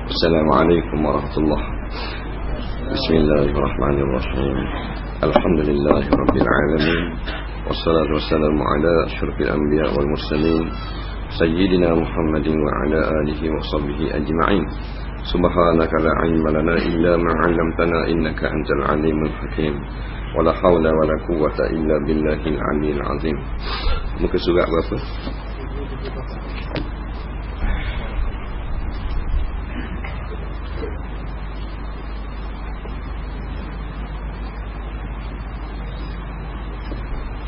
Assalamualaikum warahmatullahi wabarakatuh. Bismillahirrahmanirrahim. Alhamdulillahirabbil alamin. Wassalatu wassalamu ala asyrafil anbiya wal mursalin sayyidina Muhammadin wa ala alihi wa sahbihi ajma'in. Subhanaka la ilma lana illa ma 'allamtana innaka antal alimul hakim. Wala haula wala quwwata illa billahil aliyil azim. Muka surat berapa?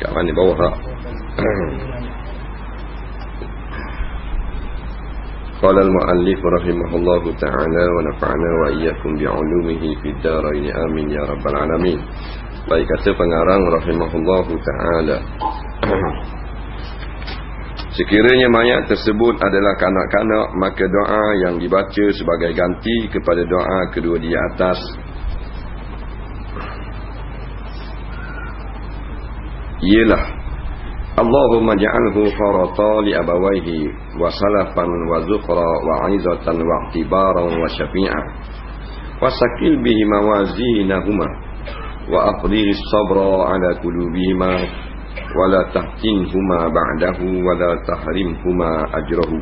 Kat mana bawah tak? Qala al-muallif rahimahullahu ta'ala wa nafa'ana wa iyyakum bi'ulumihi fid dharain amin ya rabbal alamin. Baik, kata pengarang rahimahullahu ta'ala, sekiranya mayat tersebut adalah kanak-kanak, maka doa yang dibaca sebagai ganti kepada doa kedua di atas ialah Allahumma ja'alhu farata li abawaihi wa salafan wa zukhra wa 'izatan wa i'tibaran wa syafi'ah wa sakil bihi mawazinahuma wa afdhis sabra ala qulubihima wa la tahtinhuma ba'dahu wa la tahrimhuma ajrahu.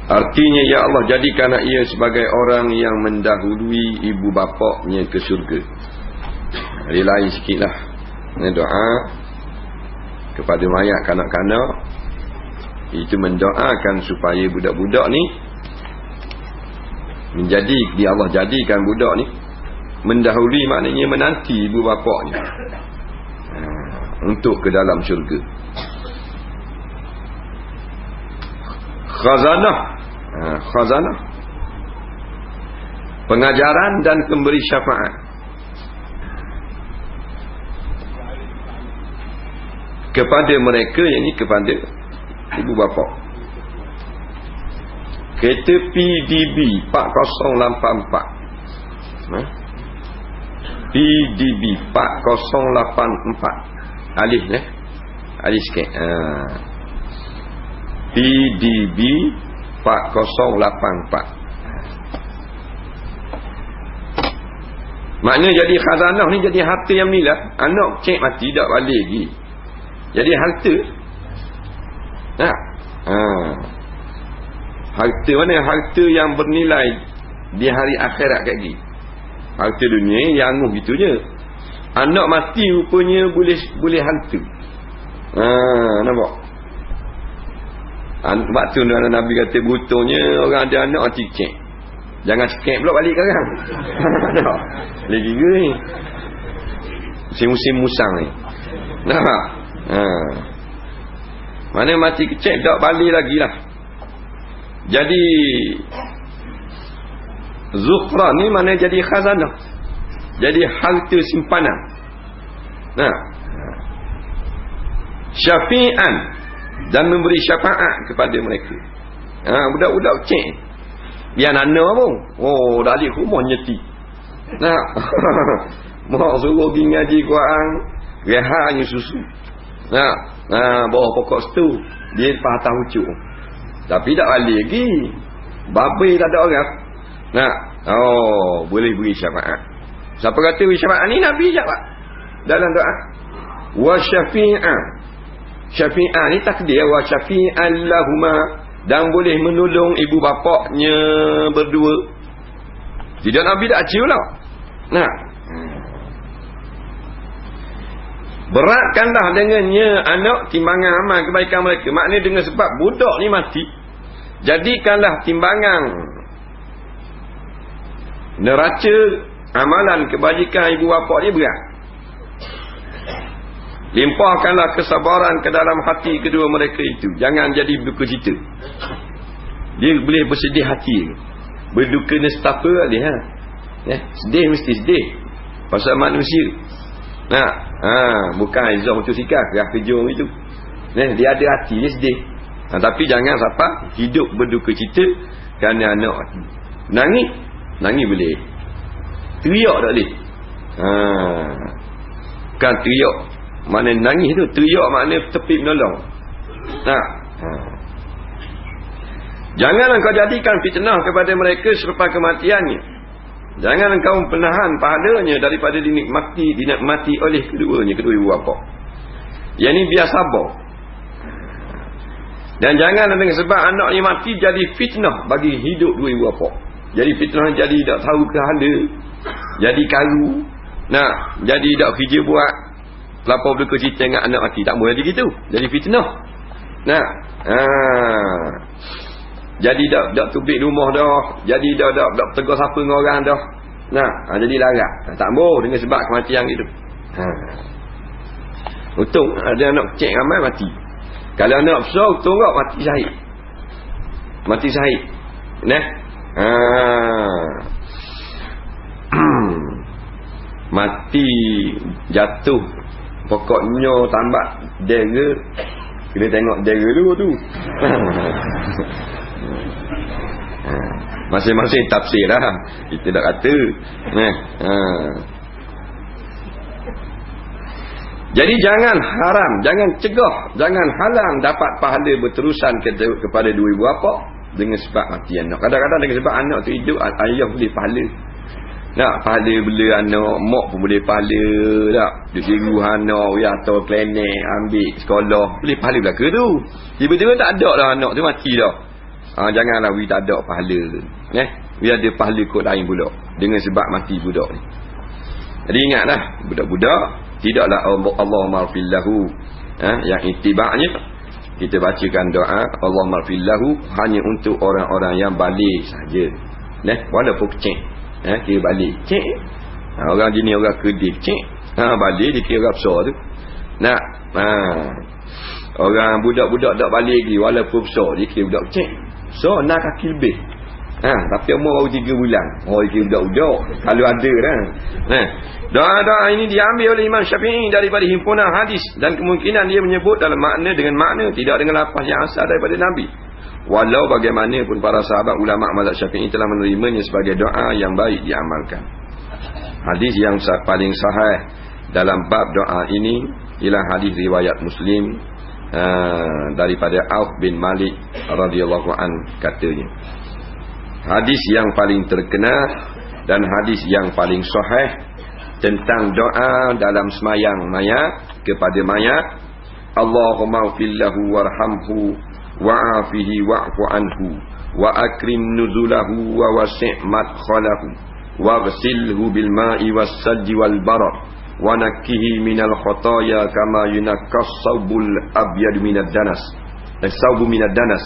Artinya, ya Allah, jadikanlah ia sebagai orang yang mendahului ibu bapaknya ke syurga. Dia lain sikitlah. Ini doa kepada mayat kanak-kanak, itu mendoakan supaya budak-budak ni menjadi, dia Allah jadikan budak ni mendahului, maknanya menanti ibu bapaknya untuk ke dalam syurga. Khazanah, pengajaran dan pemberi syafaat kepada mereka, yang ini kepada ibu bapa. Kereta PDB 4084, PDB 4084, alih sikit, PDB 4084. Maknanya jadi khazanah ni jadi harta yang milah. Anak cek mati tak balik lagi, jadi harta. Harta mana? Harta yang bernilai di hari akhirat kat lagi. Harta dunia yang anguh gitu je. Anak mati rupanya boleh harta. Nampak? Sebab tu Nabi kata butuhnya orang ada anak mati cek. Jangan cekek pula balik sekarang. Lagi ke ni? Musim-musim musang ni. Nampak? Mana mati kecek tak balik lagi lah. Jadi Zukhra ni mana jadi khazanah, jadi harta simpanan. Syafi'an, dan memberi syafaat kepada mereka. Budak-budak cek biar nana pun, dah alik rumah nyeti. Mak suruh pergi ngaji Quran, rehatnya susu. Bawah pokok situ dia patah ucuk, tapi tak balik lagi. Babai tak ada orang. Boleh beri syafaat. Siapa kata beri syafaat ni? Nabi jawab dalam doa. Wa syafi'an. Syafi'an ni takdir. Wa syafi'an lahuma, dan boleh menolong ibu bapaknya berdua. Tidak, Nabi tak cium lah. Beratkanlah dengannya anak timbangan amal kebaikan mereka. Maknanya dengan sebab budak ni mati, jadikanlah timbangan neraca amalan kebajikan ibu bapa dia berat. Limpahkanlah kesabaran ke dalam hati kedua mereka itu. Jangan jadi berduka cita. Dia boleh bersedih hati, berduka nestapa dia. Sedih mesti sedih pasal manusia. Bukan Aizah motosikal kerah kejung itu. Dia ada hati, dia sedih. Tapi jangan sampai hidup berduka cita kerana anak mati. Nangis boleh, teriak tak boleh. Kan teriak Mana nangis tu, teriak makna tepi menolong. Nah. Jangan engkau jadikan fitnah kepada mereka selepas kematiannya. Jangan engkau penahan pahalanya daripada dinikmati oleh kedua ibu bapa. Yang ni biar sabar. Dan jangan dengan sebab anaknya mati jadi fitnah bagi hidup dua ibu bapa. Jadi fitnah jadi tak tahu kehala, jadi karu, jadi tak kerja buat, lapor berduka cita dengan anak mati. Tak boleh jadi gitu. Jadi fitnah. Jadi tak tubik rumah dah, jadi tak tegur siapa dengan orang dah. Jadi larat. Tak boleh dengan sebab kematian gitu. Untung ada anak kecil ramai mati. Kalau anak besar untung tak mati syahid. Mati syahid. Mati jatuh pokoknya tambat dera. Kena tengok dera dulu tu. Masing-masing tafsir lah. Kita tak kata. Jadi jangan haram, jangan cegah, jangan halang dapat pahala berterusan kepada dua ibu bapa dengan sebab mati anak. Kadang-kadang dengan sebab anak tu hidup, ayah boleh pahala. Pahala bela anak, mak pun boleh pahala tak. Dia siru anak, atau klinik, ambil sekolah, boleh pahala belaka tu. Tiba-tiba tak ada dah anak tu mati dah. Janganlah we tak ada pahala. We ada pahala kot lain pula dengan sebab mati budak ni. Jadi ingatlah, budak-budak tidaklah Allahumma ghfirlahu. Yang itibaknya kita bacakan doa Allahumma ghfirlahu hanya untuk orang-orang yang balik saja. Walaupun kecil. Kira balik. Cik. Orang jenis orang kedip. Cik. Balik dia kira orang besar tu. Orang budak-budak tak balik lagi walaupun besar dia kira budak kecil. So 6 kaki lebih. Tapi umur baru 3 bulan. Dia kira budak-budak. Kalau ada dah. Doa-doa ini diambil oleh Imam Syafi'i daripada himpunan hadis. Dan kemungkinan dia menyebut dalam makna dengan makna, tidak dengan lafaz yang asal daripada Nabi. Walau bagaimanapun para sahabat ulama' mazhab Syafi'i telah menerimanya sebagai doa yang baik diamalkan. Hadis yang paling sahih dalam bab doa ini ialah hadis riwayat Muslim daripada Auf bin Malik radhiyallahu an, katanya. Hadis yang paling terkenal dan hadis yang paling sahih tentang doa dalam semayang mayat kepada mayat, Allahumma ghfirlahu warhamhu wa'afihi wa'fu anhu wa akrim nuzulahu wa wasi' madkhalahu waghsilhu bil ma'i was salji wal barad wa nakkihi minal khataaya kama yunakkas sawbul abyad minad danas sawbu minad danas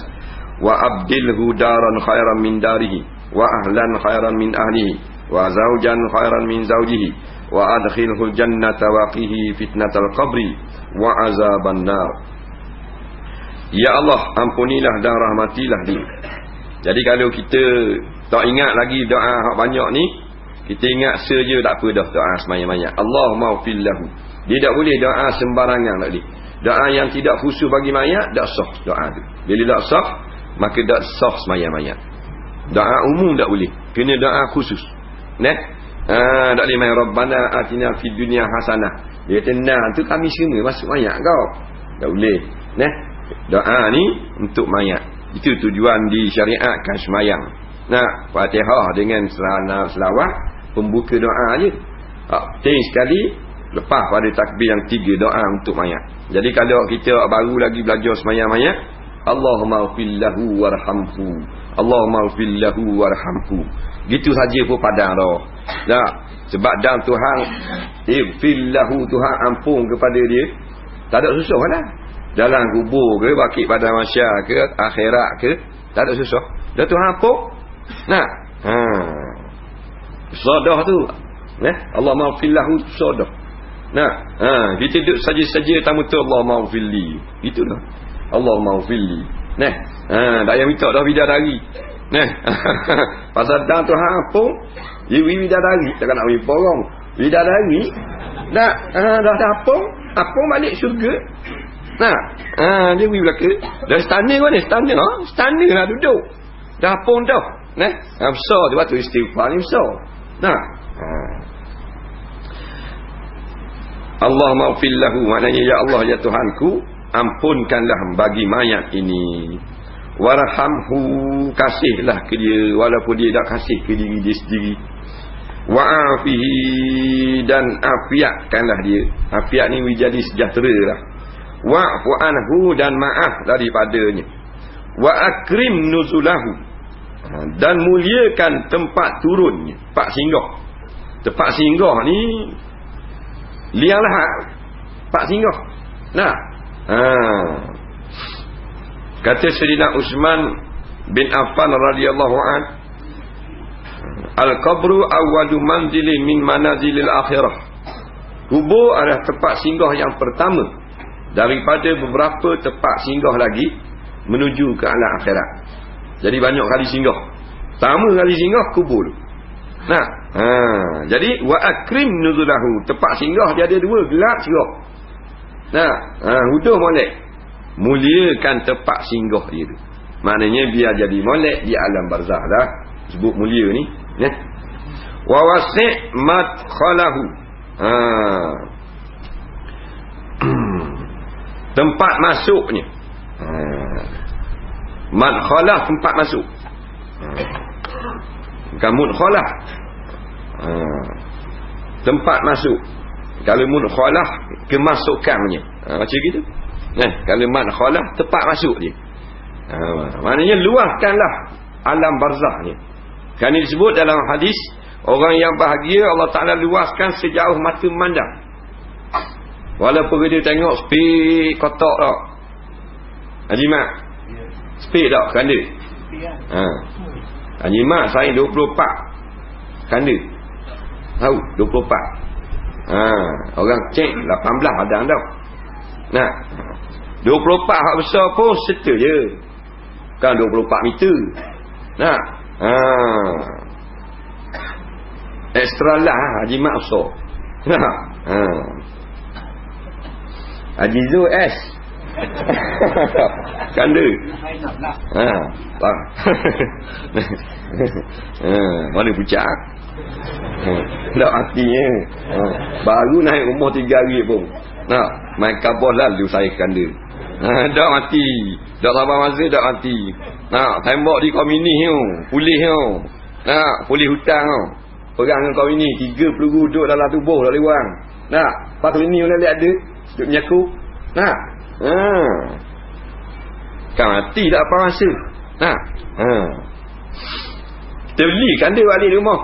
wa abdilhu daran khairan min darihi wa ahlan khairan min ahlihi wa zawjan khairan min zawjihi wa adkhilhu jannata wa qihi fitnatal qabri wa azaban nar. Ya Allah, ampunilah dan rahmatilah dia. Jadi kalau kita tak ingat lagi doa banyak ni, kita ingat saja tak apa dah doa semayang-mayang. Allahumma ghfirlahu. Dia tak boleh doa sembarangan tak boleh. Doa yang tidak khusus bagi mayat tak sah doa tu. Bila tak sah, maka tak sah semayang-mayang. Doa umum tak boleh. Kena doa khusus. Tak boleh main Rabbana atina fid dunya hasanah. Dia tenang tu kami semua masuk mayat kau. Tak boleh. Doa ni untuk mayat. Itu tujuan disyariatkan semayang. Fatihah dengan selawat pembuka doa je. Penting sekali lepas pada takbir yang 3 doa untuk mayat. Jadi kalau kita baru lagi belajar semayang mayat, Allahumma ghfirlahu warhamhu, Allahumma ghfirlahu warhamhu, gitu saja pun padang dah. Sebab dan Tuhan ighfirlahu, Tuhan ampun kepada dia. Tak ada susah lah. Dalam kubur ke, bakit pada masyar ke, akhirat ke, tak ada susah. Dah Tuhan ampun. Sodah tu. Allah maghfirlahu sodah. Kita duduk saja-saja tamu tu Allah maghfirli. Itulah. Allah maghfirli. Tak payah minta dah bidadari. Pasal dah Tuhan ampun, dia bidadari, takkan nak bagi porong. Bidadari dah ampun, balik syurga. Dia pergi belakang. Dah stana kau ni, stana lah duduk. Dah ampun dah. Besar tu waktu istighfar ni besar. Allah maghfir lahu, maknanya ya Allah ya Tuhanku, ampunkanlah bagi mayat ini. Warhamhu, kasihlah ke dia walaupun dia tak kasih ke diri dia sendiri. Wa'afihi, dan afiatkanlah dia. Afiat ni menjadi sejahtera lah. Wa'fu anhu, dan maaf daripadanya. Wa akrim nuzulahu, dan muliakan tempat turunnya, tempat singgah. Tempat singgah ni liang lahat, tempat singgah. Nah, kata Sayyidina Uthman bin Affan radhiyallahu an, al-qabru awwalu manzilin min manazilil akhirah. Kubur adalah tempat singgah yang pertama daripada beberapa tempat singgah lagi menuju ke alam akhirat. Jadi banyak kali singgah. Pertama kali singgah kubur. Nah, jadi wa akrim nuzulahu, tempat singgah dia ada dua, gelap singgah. Nah, huduh molek, muliakan tempat singgah dia tu. Maknanya biar jadi molek di alam barzah dah. Sebut mulia ni, ya. Wa wasi' madkhalahu, tempat masuknya. Madkhalah, tempat masuk. Bukan mudkhalah, tempat masuk. Kalau mudkhalah, kemasukannya, macam gitu. Kalau madkhalah, tempat masuk dia. Maknanya luahkanlah alam barzah ni. Kan disebut dalam hadis, orang yang bahagia Allah Ta'ala luaskan sejauh mata memandang. Walaupun dia tengok speed kotak tak. Haji Mak, speed tak kanda? Haji Mak saya 24 kanda. Tahu 24. Orang cek 18 ada tau. Nah, 24 hak besar pun serta je. Bukan 24 meter. Nah, extra lah Haji Mak besar. Nah, Haji Zul S kanda. Mana pucak? Tak artinya. Baru naik umur 3 hari pun. Nah, main kabur lalu saya kanda. Tak mati. Tak sabar masa tak mati. Nah, tembak di komini tu, pulih tu. Nah, pulih hutang tu. Perang dengan kau ini 3 peluru duduk dalam tubuh tak boleh buang. Nah, lepas ini boleh lihat ada duduk menyaku. Nah, kan mati tak apa masa. Nah, kita beli kanda balik di rumah.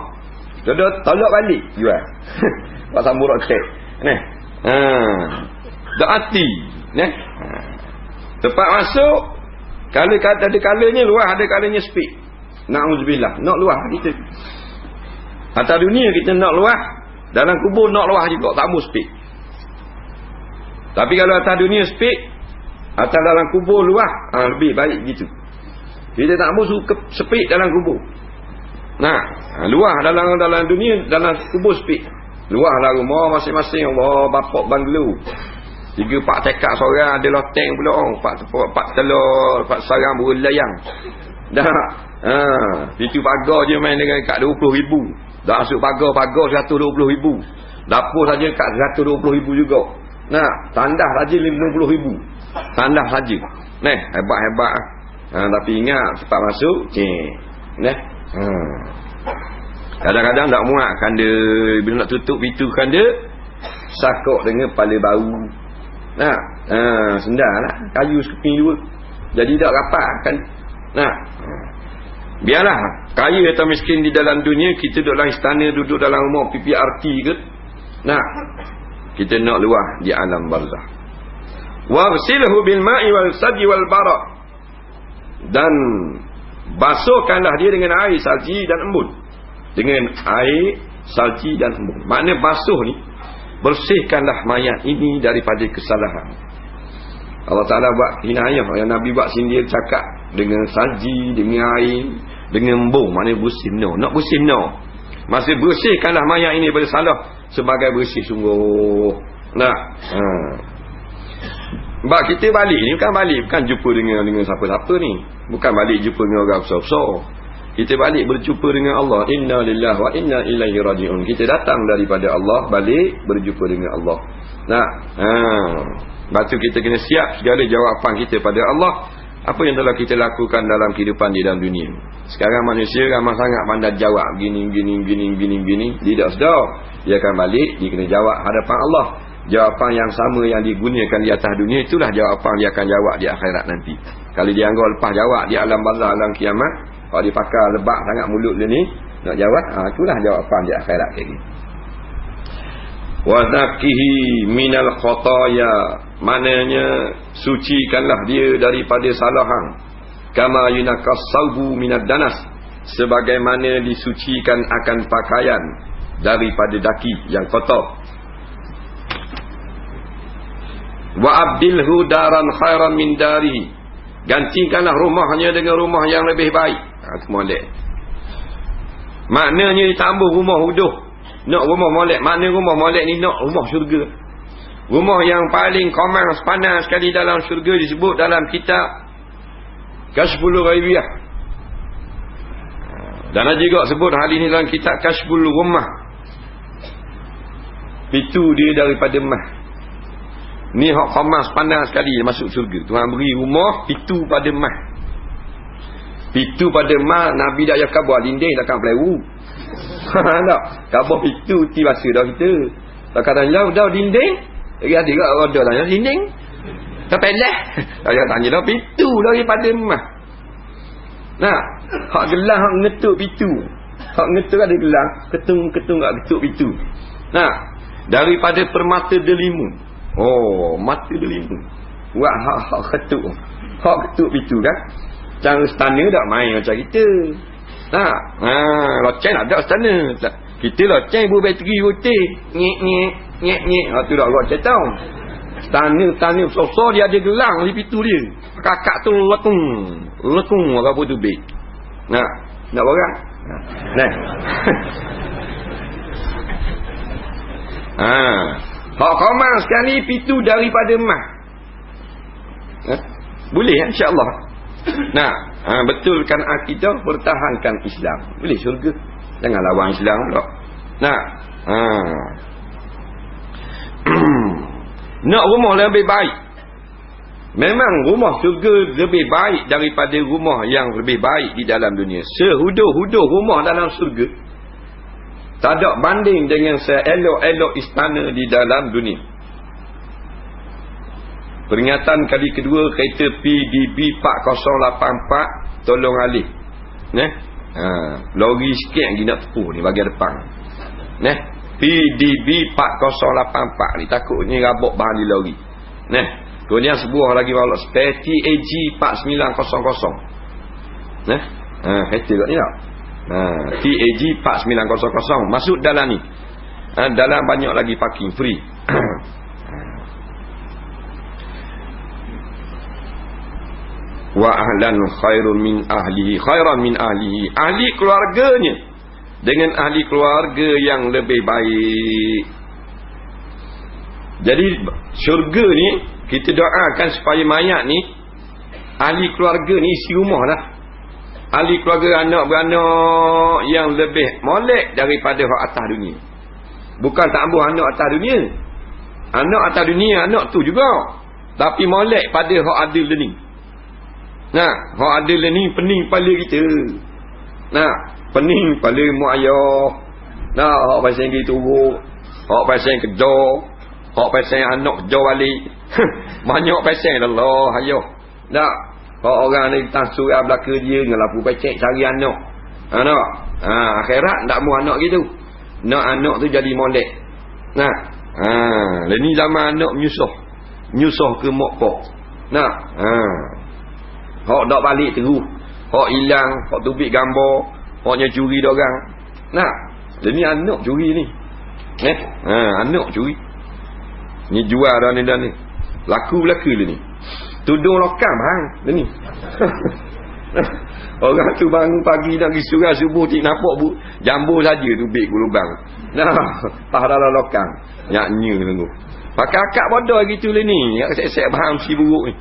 Dia tolak balik jual. Pak sambung roket. Nah, tak mati. Nah, tempat masuk, kalau kata ada kalanya luah, ada kalanya speed. Na'udzubillah, nak luah kita. Atas dunia kita nak luah, dalam kubur nak luah juga, tak mau speed. Tapi kalau atas dunia speed, atas dalam kubur luah, lebih baik gitu. Kita tak mau speed dalam kubur. Nah, luah dalam dunia, dalam kubur speed. Luah lah rumah masing-masing, Allah bapak banglo. 3-4 tekak seorang, ada loteng pula, 4 telur, 4 sarang burung layang. Dah. Itu pagar je main dengan kat 20,000. Dah masuk pagar 120,000. Dapur saja kat 120,000 juga. Nah, tandah saja 50,000. Tandah saja. Nah, hebat-hebat. Tapi ingat cepat masuk, nah. Kadang-kadang tak muat kanda, bila nak tutup pintu kanda, sakok dengan kepala bau. Nah, sendal lah, kayu sekeping 2. Jadi tak rapat kan. Nah, biarlah kaya atau miskin di dalam dunia, kita duduk dalam istana, duduk dalam rumah PPRT ke. Nah, kita nak luah di alam barzah. Waghsilhu bil ma'i wal sadji wal bara, dan basuhkanlah dia dengan air salji dan embun. Dengan air salji dan embun. Makna basuh ni, bersihkanlah mayat ini daripada kesalahan. Allah Ta'ala buat hinayah, yang Nabi buat sindir cakap dengan salji, dengan air, dengan embun. Maknanya bersih no. Nak bersih no. Maksud bersihkanlah mayat ini daripada salah, sebagai bersih sungguh. Nah, sebab kita balik ni bukan jumpa dengan siapa-siapa ni. Bukan balik jumpa dengan orang besar-besar. Kita balik berjumpa dengan Allah. Inna lillahi wa inna ilaihi raji'un. Kita datang daripada Allah, balik berjumpa dengan Allah. Nah, lepas tu kita kena siap segala jawapan kita pada Allah. Apa yang telah kita lakukan dalam kehidupan di dalam dunia. Sekarang manusia ramai sangat pandai jawab gini. Tidak sedar. Dia akan balik, dia kena jawab hadapan Allah. Jawapan yang sama yang digunakan di atas dunia, itulah jawapan dia akan jawab di akhirat nanti. Kalau dia anggap lepas jawab di alam barzah, alam kiamat, kalau dia pakai lebak sangat mulut dia ni nak jawab, itulah jawapan di akhirat kayak gini. Wa zakihi minal khataya, maknanya sucikanlah dia daripada salahan. Kama yunakas saubu minad danas, sebagaimana disucikan akan pakaian daripada daki yang kotor. Wa abdilhu daran khairan min dari, gantikanlah rumahnya dengan rumah yang lebih baik. Itu molek. Maknanya ditambah rumah huduh. Nak rumah molek. Makna rumah molek ni nak rumah syurga. Rumah yang paling komang panas sekali dalam syurga disebut dalam kitab Kashful Ghaibiyah. Dan ada juga sebut hal ini dalam kitab Kashful Rumah. Itu dia daripada mah. Ni hak khamas panas sekali masuk syurga. Tuhan beri rumah pitu pada mah. Pitu pada mah, Nabi dah ya khabar dinding takkan pelewu. Tak. Khabar pitu ti bahasa dah kita. Tak kata dah dinding. Lagi ada juga roda tanya dinding. Tak pelah. Saya tanya dah pitu daripada mah. Nah, hak gelang hak ngetuk pitu. Hak ngetuk ada gelang, ketung-ketung kat ketuk pitu. Nah, daripada permata delimun. Oh, mata delimun. Buat hak ketuk. Hak ketuk pitu kan. Cara stana tak main macam kita. Nah, loceng ada stana. Kita loceng bateri putih. Nyek. Tu dah loceng tau. Stana sosok dia ada gelang di pitu dia. Kakak tu lekung apa tu beg. Nah, nak orang. Nah. Hak komang sekali pitu daripada mah. Boleh insya-Allah. Nah, betulkan akidah, pertahankan Islam. Boleh syurga. Jangan lawan Islam pula. Nah, nak rumah lebih baik. Memang rumah syurga lebih baik daripada rumah yang lebih baik di dalam dunia. Sehuduh-huduh rumah dalam syurga tak ada banding dengan seelok-elok istana di dalam dunia. Peringatan kali kedua kereta PDB 4084 tolong alih. Lori sikit lagi nak tepuh ni bahagian depan. PDB 4084 ni takutnya rabuk bahan di lori. Kemudian sebuah lagi walau Speti AG 4900. Kereta kat ni tak? TAG 4900 masuk dalam ni. Dalam banyak lagi parking free. Wa ahlan khairun min ahlihi, khairan min ahlihi, ahli keluarganya dengan ahli keluarga yang lebih baik. Jadi syurga ni kita doakan supaya mayat ni ahli keluarga ni isi rumah lah. Ahli keluarga anak-beranak yang lebih molek daripada hak atas dunia. Bukan tak ambuh anak atas dunia. Anak atas dunia anak tu juga. Tapi molek pada hak adil ni. Nah, hak adil ni pening kepala kita. Nah, pening kepala mak ayah. Nah, hak pasal gitu turuk. Hak pasal kedor. Hak pasal anak kedor balik. Banyak pasal Allah ayah. Nah, kalau orang ni tasuk belaka dia dengan lampu pecek cari anak. Anak. Akhirat tak mau anak gitu. Nak anak tu jadi molek. Nah. Ni zaman anak menyusah. Menyusah ke mak pak. Nah. Hak dak balik terus. Hak hilang, hak tubik gambar, haknya curi dia orang. Nah. Ni anak curi ni. Anak curi. Ni jual dah ni. Laku-laku dia ni. Tudung lokam hang ni. Orang tu bangun pagi nak pergi surau subuh tik nampak jambu saja tu beg lubang. Tah dalam lokam. Nyaknya tunggu. Pakai akak bodoh gitu le ni. Yak sek-sek bahang si buruk ni.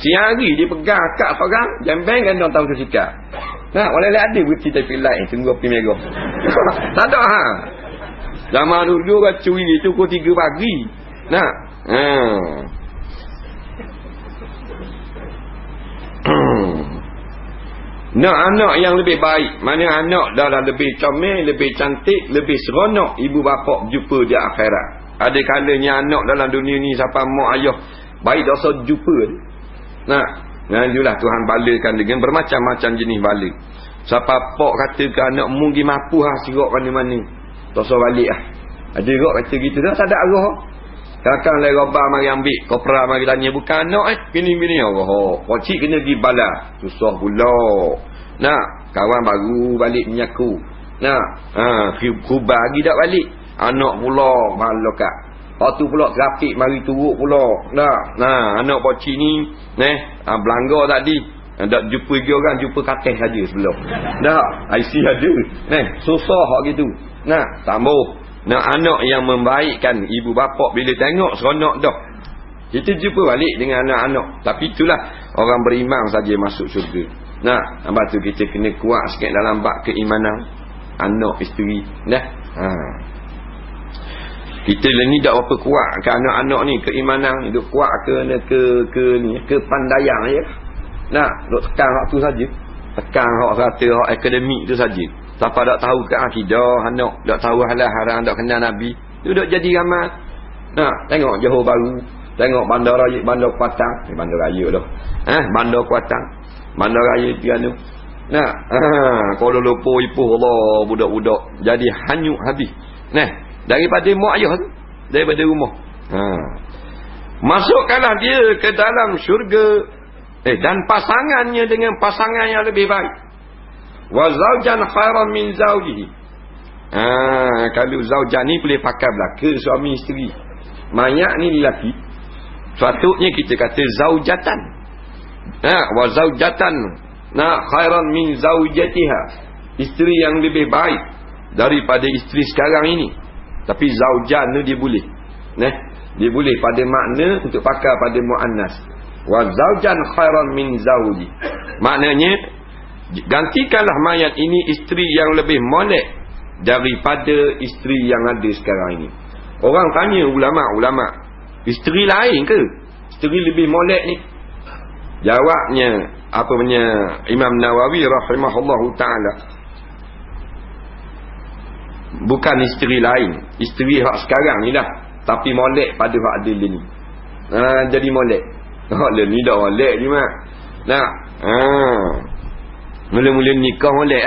Siang hari dia pegang akak seorang, jambeng kan dia tahu tu sikap. Nah, boleh ada berhenti tapi light tunggu api merah. Tak ada ha. Zaman dulu kan curi itu pukul 3 pagi. Nah, nak anak yang lebih baik. Mana anak dah lebih comel, lebih cantik, lebih seronok ibu bapa jumpa di akhirat. Ada kalanya anak dalam dunia ni siapa mak ayah baik dosa jumpa. Nah, itulah Tuhan balakan dengan bermacam-macam jenis bala. Siapa pak kata ke anak mungkin mampu sirak mana-mana. Dosa balik Ada juga kata gitu dah tak ada arah. Kadang-kadang lai robah mari ambil, kopra mari tanya bukan anak gini-gini Allah. Pocik kena pergi bala. Susah pula. Nah, kawan baru balik menyaku. Nah, kubah lagi tak balik. Anak pula malakak. Lepas tu pula trafik mari turut pula. Nah, anak pocik ni, belanggar tadi. Tak jumpa dia orang, jumpa katil saja sebelum. Dah, IC ada. Susah hak gitu. Nah, tambah. Nah, anak yang membaikkan ibu bapa bila tengok seronok dah. Kita jumpa balik dengan anak-anak. Tapi itulah orang beriman saja masuk syurga. Nah, lepas tu kita kena kuat sikit dalam bab keimanan anak isteri. Kita ni tak apa kuat ke anak-anak ni keimanan ni duk kuat ke pandaian je. Nah, duk tekan hak tu saja. Tekan hak serata hak akademik tu saja. Siapa tak tahu ke akidah anak, tak tahu halal haram, tak kenal Nabi, tu duk jadi ramai. Nah, tengok Johor Bahru, tengok Bandar Raya, Bandar Kuatang, Bandar Raya dah. Bandar Kuatang, Bandar Raya Terengganu. Nah, Kuala Lumpur Ipoh Allah, budak-budak jadi hanyut habis. Nah, daripada mak ayah tu, daripada rumah. Masukkanlah dia ke dalam syurga. Dan pasangannya dengan pasangan yang lebih baik. Wa zawjan khairan min zawjihi. Kalau zawjan ni boleh pakai belaka suami isteri. Mayat ni lelaki. Sepatutnya kita kata zaujatan. Wa zaujatan khairan min zaujatiha. Isteri yang lebih baik daripada isteri sekarang ini. Tapi zaujan tu dia boleh. Dia boleh pada makna untuk pakai pada muannas. Wa zaujan khairan min zauji. Maknanya gantikanlah mayat ini isteri yang lebih molek daripada isteri yang ada sekarang ini. Orang tanya ulama-ulama, isteri lain ke isteri lebih molek ni? Jawabnya Imam Nawawi rahimahullahu taala, bukan isteri lain, isteri hak sekarang ni lah, tapi molek pada hak ada dia ni. Jadi molek. Hak dia ni dah molek ni mak. Mula-mula nikah molek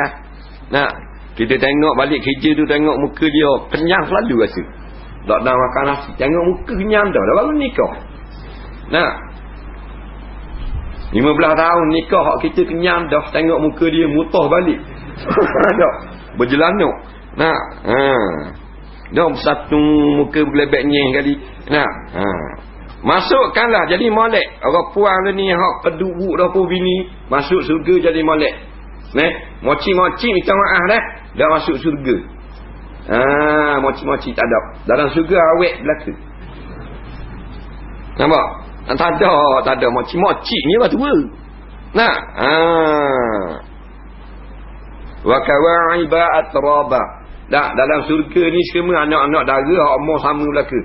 lah. Kita tengok balik kerja tu, tengok muka dia kenyang selalu rasa. Tak nak makan nasi, tengok muka kenyang dah baru nikah. 15 tahun nikah hak kita kenyang dah, tengok muka dia mutah balik. Dah berjelanuk. Dah satu muka berlebeknya kali. Masukkanlah jadi molek. Orang puang ni hak kedubuk dah pun bini masuk surga jadi molek. Moci-moci minta maaf dah. Dah masuk surga. Moci-moci tak ada. Dalam surga awet belaka. Nampak? Tak ada moci-moci ni lah tua. Wa kawa'iba atraba. Dalam surga ni semua anak-anak dara hak umur sama belaka.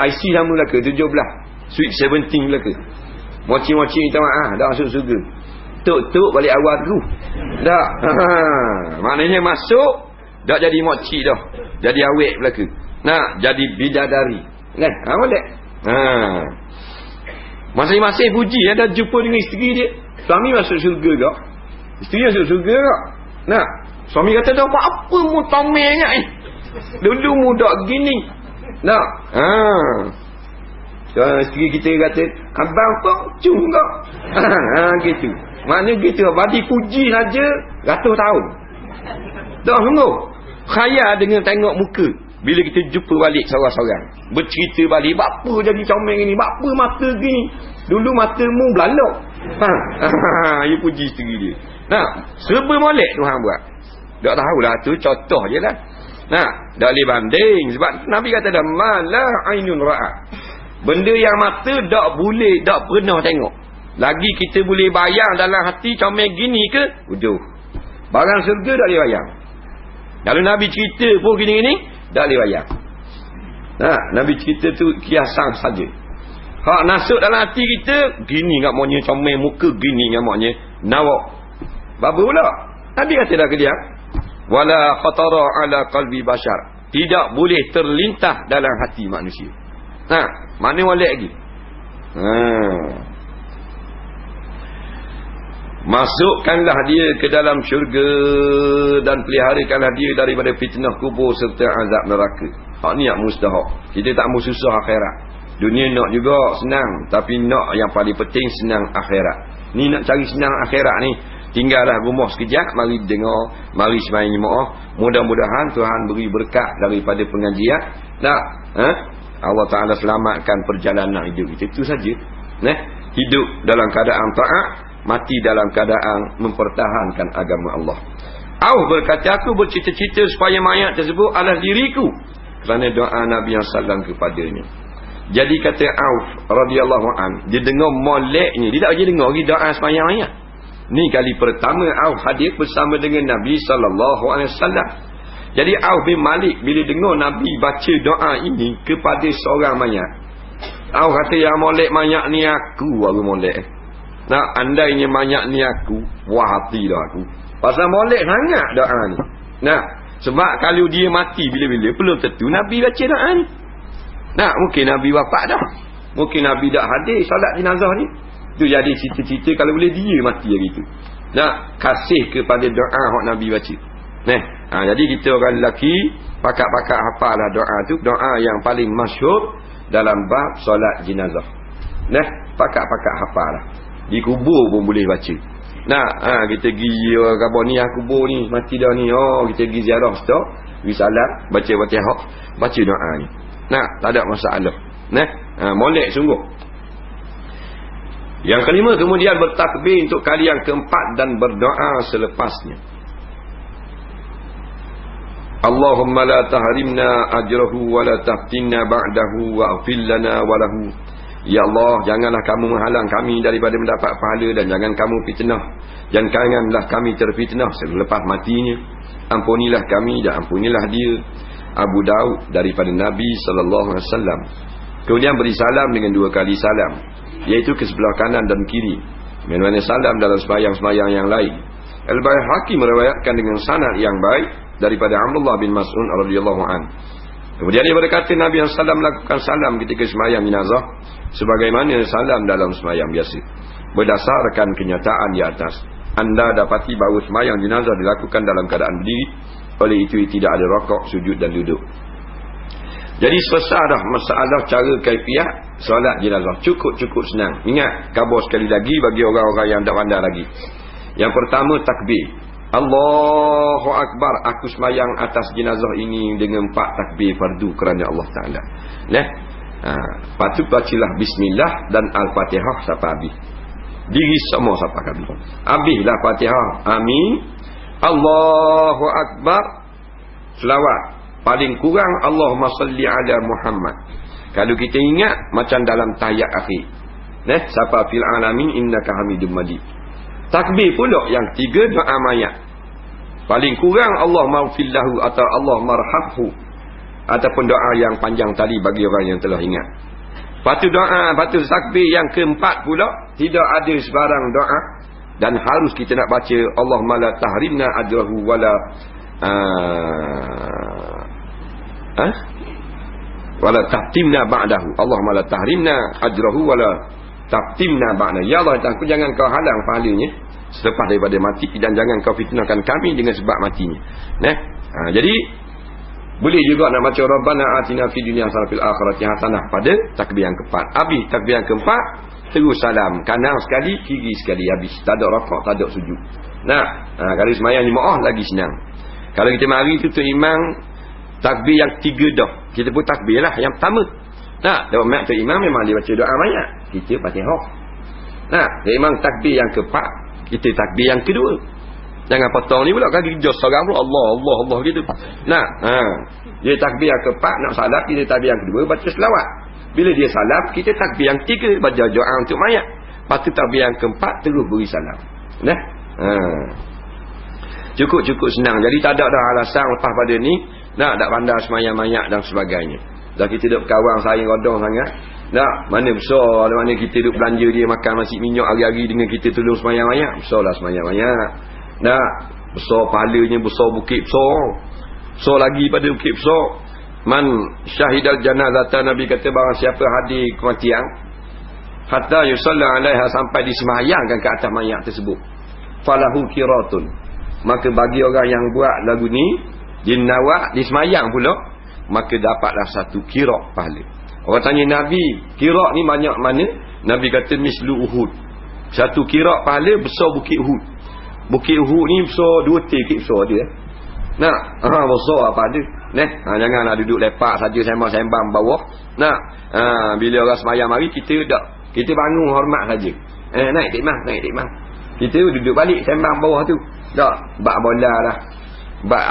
IC sama belaka 17. Sweet 17 belaka. Moci-moci minta maaf dah masuk surga. Tuk-tuk balik awal tu. Dah. Maknanya masuk dah jadi moci dah. Jadi awet belaka. Jadi bidadari. Boleh. Masing-masing puji dah jumpa dengan isteri dia. Suami masuk surga dah. Isteri masuk surga dah. Suami kata dah apa mu tomelnya dulu muda gini. Isteri kita kata abang kau cung kau. Gitu. Maknanya gitu. Badi puji saja ratus tahun. Dah sungguh. Khayal dengan tengok muka. Bila kita jumpa balik seorang-seorang, bercerita balik, apa jadi comel ni, apa mata gini, dulu matamu belalok. Dia puji isteri dia. Serba molek Tuhan buat. Tak tahulah tu contoh je lah. Tak boleh banding. Sebab Nabi kata dah malah ainun ra'at. Benda yang mata tak boleh, tak pernah tengok. Lagi kita boleh bayang dalam hati comel gini ke? Uduh. Barang syurga tak boleh bayar. Kalau Nabi cerita pun gini-gini, tak boleh bayar. Nah, Nabi cerita tu kiasan saja. Hak nasuk dalam hati kita, gini ngak maunya comel muka, gini ngak maunya nawak. Bapa pula. Nabi kata dah ke dia, wala khatara ala qalbi bashar. Tidak boleh terlintas dalam hati manusia. Mana molek lagi? Masukkanlah dia ke dalam syurga dan peliharakanlah dia daripada fitnah kubur serta azab neraka. Hak ni yang mustahak. Kita tak mau susah akhirat. Dunia nak juga senang, tapi nak yang paling penting senang akhirat. Ni nak cari senang akhirat ni, tinggallah rumah sekejap, mari dengar, mari sembahyang jemaah. Mudah-mudahan Tuhan beri berkat daripada pengajian. Allah Ta'ala selamatkan perjalanan hidup kita. Itu saja. Hidup dalam keadaan taat, mati dalam keadaan mempertahankan agama Allah. Berkata, aku bercita-cita supaya mayat tersebut adalah diriku, kerana doa Nabi yang salam kepadanya. Jadi kata Auf radhiyallahu an, dia dengar moleknya, dia tak lagi dengar lagi doa sembahyang mayat. Ni kali pertama Auf hadir bersama dengan Nabi sallallahu alaihi wasallam. Jadi Auf bin Malik bila dengar Nabi baca doa ini kepada seorang mayat, Auf kata, yang molek mayat ni aku baru molek. Andainya mayat ni aku, wah hati dah aku. Pasal molek sangat doa ni. Sebab kalau dia mati bila-bila, belum tentu Nabi baca doa ni. Mungkin Nabi wafat dah. Mungkin Nabi dah hadir solat jenazah ni. Itu jadi cita-cita kalau boleh dia mati hari tu. Kasih kepada doa yang Nabi baca. Jadi kita orang lelaki pakak-pakak hafalah doa tu. Doa yang paling masyhur dalam bab solat jenazah. Pakak-pakak hafalah. Di kubur pun boleh baca. Kita pergi kabar ni, kubur ni mati dah ni. Kita pergi ziarah situ, pergi salat, baca Fatihah, baca doa ni. Tak ada masalah. Molek sungguh. Yang kelima, kemudian bertakbir untuk kali yang keempat dan berdoa selepasnya. Allahumma la tahrimna ajrahu wa la taftinna ba'dahu wa'fil lana wa lahu. Ya Allah, janganlah kamu menghalang kami daripada mendapat pahala, dan jangan kamu fitnah, dan janganlah kami terfitnah selepas matinya. Ampunilah kami dan ampunilah dia. Abu Daud daripada Nabi SAW. Kemudian beri salam dengan 2 kali salam, iaitu ke sebelah kanan dan kiri. Mana salam dalam sembahyang-sembahyang yang lain. Al-Baihaqi meriwayatkan dengan sanad yang baik daripada Abdullah bin Mas'ud radhiyallahu an. Kemudian dia berkata, Nabi SAW melakukan salam ketika sembahyang jenazah sebagaimana salam dalam sembahyang biasa. Berdasarkan kenyataan di atas, anda dapati bahawa sembahyang jenazah dilakukan dalam keadaan berdiri. Oleh itu tidak ada rokok, sujud dan duduk. Jadi selesai dah masalah cara kaifiat solat jenazah. Cukup senang. Ingat, kabar sekali lagi bagi orang-orang yang tak pandai lagi. Yang pertama, takbir. Allahu Akbar. Aku sembahyang atas jenazah ini dengan 4 takbir fardu kerana Allah Ta'ala. Lepas tu bacalah bismillah dan al-fatihah sampai habis. Diri semua sampai habis. Habislah fatihah. Amin. Allahu Akbar. Selawat. Paling kurang Allahumma salli ala Muhammad. Kalau kita ingat macam dalam tahiyat akhir. Sapa fil alamin innaka hamidum majid. Takbir pula yang 3 doa mayat. Paling kurang Allahumma ighfir lahu atau Allahumma arhamhu, ataupun doa yang panjang tadi bagi orang yang telah ingat. Patu doa, patu takbir yang keempat pula, tidak ada sebarang doa dan harus kita nak baca Allahumma la tahrimna ajrahu wala wala taftimna ba'dahu. Allahumma la tahrimna ajrahu wala taftimna ba'dahu. Ya Allah, jangan kau halang pahalanya selepas daripada mati, dan jangan kau fitnahkan kami dengan sebab matinya. Jadi boleh juga nak baca Rabbana atina fid dunya hasanah fil akhirati hasanah pada takbir yang keempat. Habis takbir yang keempat, terus salam kanan sekali, kiri sekali, habis. Tak ada rakaat, tak ada sujud. Kalau sembahyang jemaah lagi senang. Kalau kita mari tutup imam, takbir yang 3 dah, kita pun takbir lah yang pertama. Mak tu imam memang dia baca doa mayat, kita Fatihah. Imam takbir yang keempat, kita takbir yang kedua. Jangan potong ni pula kaki jos seorang pula Allah gitu. Dia takbir yang keempat nak salat, kita takbir yang kedua baca selawat. Bila dia salam, kita takbir yang 3 baca doa untuk mayat. Lepas tu takbir yang keempat terus beri salam. Cukup senang. Jadi tak ada dah alasan lepas pada ni nak tak pandai semayang mayat dan sebagainya. Dah kita duduk berkawang sayang rodong sangat. Tak, mana besar mana kita duduk belanja dia makan nasi minyak hari-hari dengan kita tolong semayang mayat. Besarlah semayang mayat. Tak, besar pahalanya, besar bukit besar. Besar lagi pada bukit besar. Man syahidal janazah, Nabi kata barang siapa hadir kematian hatta yusalla alaiha, sampai disemayangkan ke atas mayat tersebut, falahu qiratun, maka bagi orang yang buat lagu ni jinawak disemayang pula, maka dapatlah satu qirat pahala. Orang tanya Nabi, qirat ni banyak mana? Nabi kata mislu Uhud. Satu qirat pahala besar bukit Uhud. Bukit Uhud ni besar 2 tikit besar dia. Nak, besar apa ada. Janganlah duduk lepak saja sembang-sembang bawah. Nak, bila orang semayang mari kita bangun hormat saja. Naik tikmah. Kita duduk balik sembang bawah tu. Tak, bak bola lah. Bak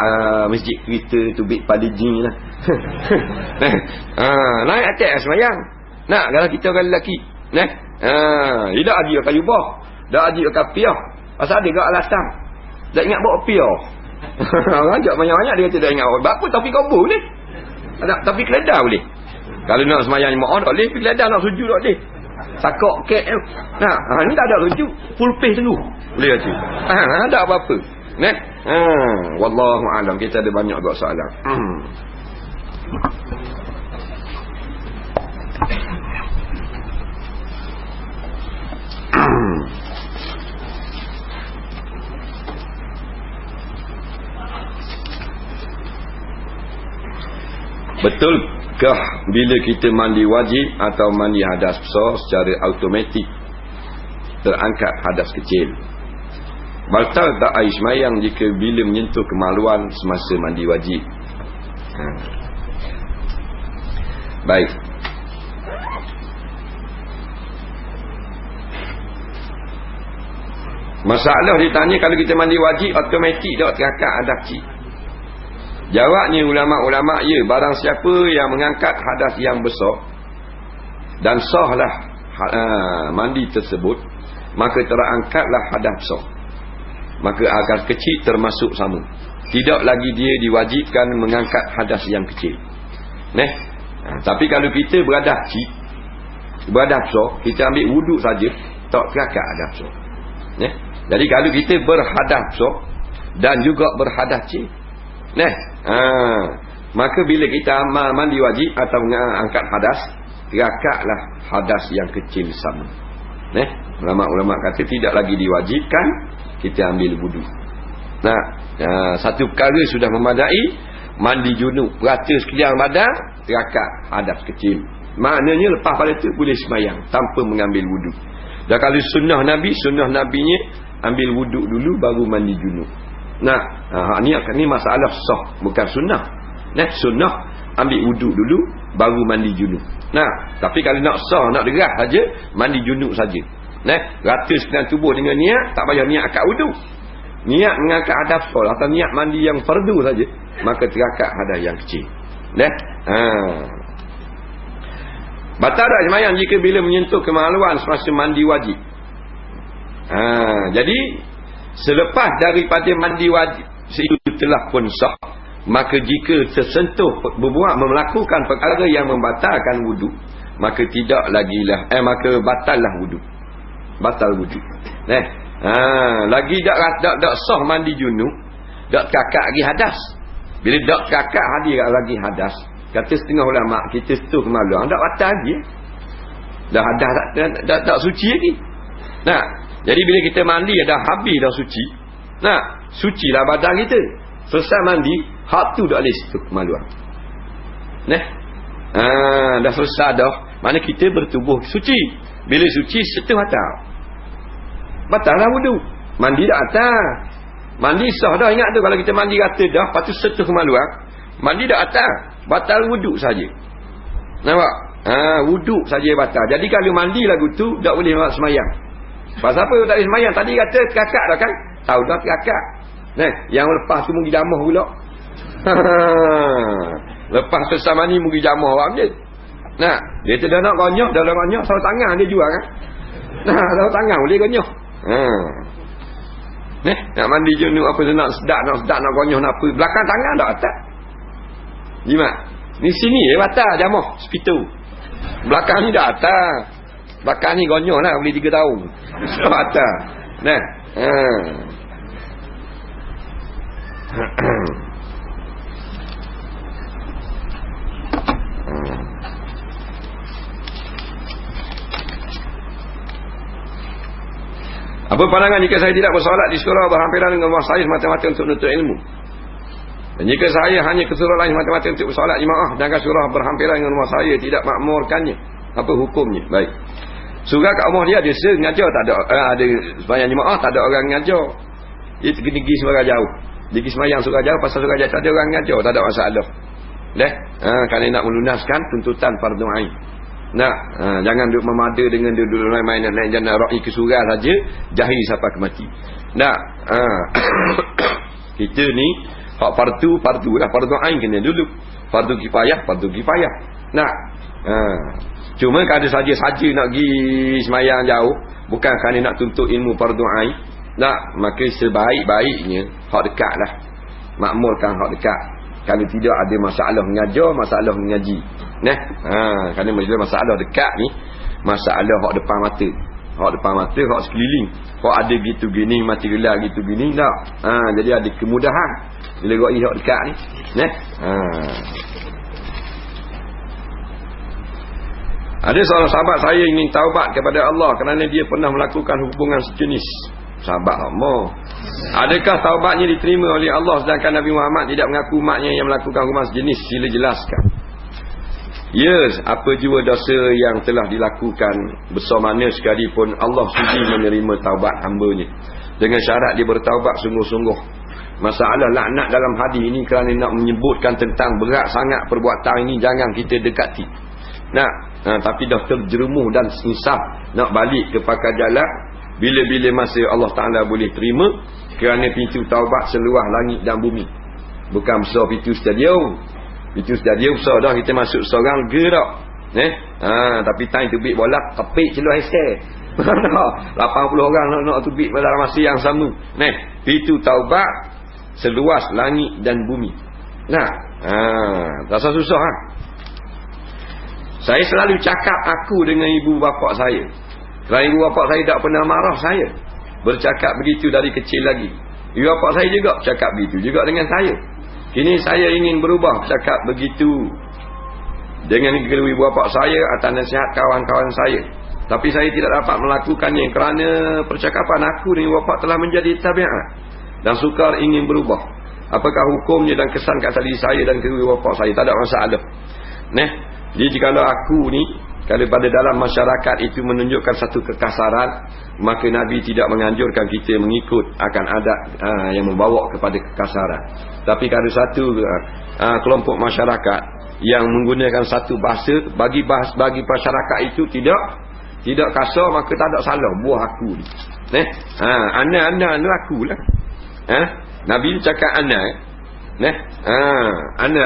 masjid kereta tu bit pada jin lah. Naik atas semayang. Nak, kalau kita orang lelaki. Tidak ada kayu bah. Tak ada kapiah. Pasal ada kat alasan. Tak ingat bawa piah. Orang ajak banyak-banyak dia kata tak ingat. Apa tapi kabur ni? Tapi keledar boleh. Kalau nak semayang ni tak boleh. Tapi keledar nak sujud tak boleh. Sakok kek. Ni tak ada sujud. Full face dulu. Boleh kata. Tak apa-apa. Wallahu a'lam. Kita ada banyak buat soalan. Betulkah bila kita mandi wajib atau mandi hadas besar secara automatik terangkat hadas kecil? Batal tak air semayang jika bila menyentuh kemaluan semasa mandi wajib? Baik. Masalah ditanya kalau kita mandi wajib automatik tak terangkat hadas kecil. Jawabnya ulama-ulama, ya, barang siapa yang mengangkat hadas yang besar dan sahlah mandi tersebut, maka terangkatlah hadas besar, maka hadas kecil termasuk sama. Tidak lagi dia diwajibkan mengangkat hadas yang kecil. Tapi kalau kita beradas kecil, beradas besar, kita ambil wuduk saja, tak terangkat hadas besar. Jadi kalau kita berhadas besar dan juga berhadas kecil, maka bila kita mandi wajib atau angkat hadas, terangkatlah hadas yang kecil sama. Ulama-ulama kata tidak lagi diwajibkan kita ambil wudu. Satu perkara sudah memadai, mandi junub rata sekalian badan, terangkat hadas kecil. Maknanya lepas pada itu boleh semayang tanpa mengambil wudu. Dan kalau sunnah Nabinya ambil wudu dulu baru mandi junub. Ni masalah sah, bukan sunnah. Sunnah ambil wuduk dulu baru mandi junub. Tapi kalau nak sah, nak deras saja, mandi junub saja. Rata sekalian tubuh dengan niat, tak payah niat akad wuduk. Niat mengangkat hadas besar atau niat mandi yang fardu saja, maka terangkat hadas yang kecil. Batal tak semayang jika bila menyentuh kemaluan semasa mandi wajib? Jadi selepas daripada mandi wajib itu telah pun sah, maka jika tersentuh melakukan perkara yang membatalkan wuduk, maka tidak lagi lah maka batallah wuduk. Batal wuduk. Lagi tak sah mandi junub, tak kakak lagi hadas. Bila tak kakak hadir lagi hadas, kata setengah ulama, kita sentuh kemaluan tak batal lagi. Dah hadas tak suci lagi. Jadi bila kita mandi dah habis dah suci. Sucilah badan kita. Selesai mandi, hak tu dah boleh sentuh kemaluan. Dah selesai dah. Mana kita bertubuh suci. Bila suci sentuh batal. Batal lah wudu. Mandi dah atas. Mandi sah dah, ingat tu kalau kita mandi rata dah, lepas tu sentuh kemaluan, mandi dah atas. Batal wuduk saja. Nampak? Wuduk saja batal. Jadi kalau mandi lagu tu tak boleh nak semayang. Pasal apa tak boleh semayang? Tadi kata terkakak dah kan? Tahu dah terkakak. Yang lepas tu mungkin jamah pula. Lepas selesai mandi mungkin jamah orang je. Dia tu dah nak konyok, dah nak konyok, salah tangan dia jual kan? Salah tangan boleh konyok. Nak mandi junub apa nak sedak nak gonyoh nak apa. Belakang tangan dak atas. Jimat. Ni sini batal jamah sepitu. Belakang ni dak atas. Belakang ni gonyoh lah boleh 3 tahun. Dak atas. Nah. Apa pandangan jika saya tidak bersolat di surau berhampiran dengan rumah saya semata-mata untuk menuntut ilmu? Dan jika saya hanya ke surau lain semata-mata untuk bersolat jemaah, sedangkan surau berhampiran dengan rumah saya tidak makmurkannya, apa hukumnya? Baik. Surau kat rumah dia ada sengaja tak ada sembahyang jemaah, tak ada orang ngajar. Dia pergi sembahyang jauh. Dia pergi sembahyang surau jauh, pasal surau jauh tak ada orang ngajar, tak ada masalah. Kalau nak melunaskan tuntutan fardu ain. Jangan duduk memada dengan duduk main jangan ra'i ke surau saja, jahil sampai ke mati. Kita ni hak fardu lah, fardu ain kena dulu. Fardu kifayah. Cuma kalau saja nak pergi semayang jauh, bukan kerana nak tuntut ilmu fardu ain, maka sebaik-baiknya hak dekat lah. Makmurkan hak dekat. Kalau tidak ada masalah mengajar, masalah mengaji. Kerana masalah dekat ni, masalah hak depan mata. Hak depan mata, hak sekeliling. Hak ada gitu gini, mati gelar gitu gini, tak. Jadi ada kemudahan bila roi hak dekat ni. Ada seorang sahabat saya ingin taubat kepada Allah kerana dia pernah melakukan hubungan sejenis. Sahabat Allah. Adakah taubatnya diterima oleh Allah sedangkan Nabi Muhammad tidak mengaku umatnya yang melakukan hubungan sejenis? Sila jelaskan. Yes, apa jua dosa yang telah dilakukan besar mana sekalipun Allah sudi menerima taubat hamba-Nya dengan syarat dia bertaubat sungguh-sungguh. Masalah laknat dalam hadis ini kerana nak menyebutkan tentang berat sangat perbuatan ini jangan kita dekati. Tapi dah terjerumus dan insaf nak balik ke pakar jalan bila-bila masa Allah Ta'ala boleh terima kerana pintu taubat seluas langit dan bumi. Bukan besar pintu stadium. Pintu stadium besar dah kita masuk seorang gerak. Tapi time tu bit bola kepik celur hesel. 80 orang nak tubik pada masa yang sama. Pintu taubat seluas langit dan bumi. Rasa susah Saya selalu cakap aku dengan ibu bapa saya. Kerana ibu bapa saya tak pernah marah saya. Bercakap begitu dari kecil lagi. Ibu bapa saya juga cakap begitu juga dengan saya. Kini saya ingin berubah cakap begitu dengan ibu bapa saya atas nasihat kawan-kawan saya. Tapi saya tidak dapat melakukannya kerana percakapan aku dengan ibu bapa telah menjadi tabiat dan sukar ingin berubah. Apakah hukumnya dan kesan kat diri saya dan ibu bapa saya? Tak ada masalah. Jadi jikalau aku ni, kalau pada dalam masyarakat itu menunjukkan satu kekasaran, maka Nabi tidak menganjurkan kita mengikut akan adat yang membawa kepada kekasaran. Tapi kalau satu kelompok masyarakat yang menggunakan satu bahasa bagi masyarakat itu tidak kasar, maka tak ada salah buah aku ni. Ana aku lah. Nabi cakap ana. Ana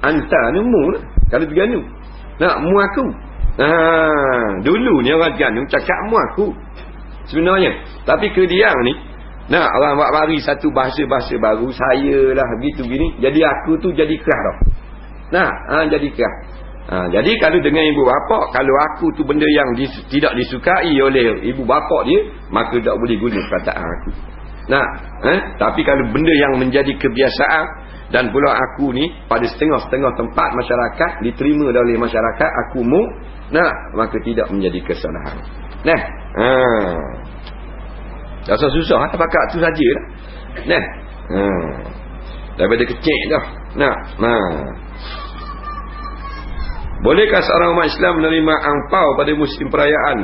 anta ni mu lah. Kalau begini mu aku. Dulu ni orang Terengganu cakap mu aku sebenarnya. Tapi ke dia ni orang buat bagi satu bahasa baru, saya lah gitu gini. Jadi aku tu jadi keras dah. Jadi keras. Jadi kalau dengan ibu bapa, kalau aku tu benda yang tidak disukai oleh ibu bapa dia, maka tak boleh guna perkataan aku. Tapi kalau benda yang menjadi kebiasaan dan pula aku ni pada setengah-setengah tempat masyarakat diterima oleh masyarakat, aku maka tidak menjadi kesalahan. Rasa susah pakat tu sajalah. Daripada kecil dah. Bolehkah seorang umat Islam menerima angpau pada musim perayaan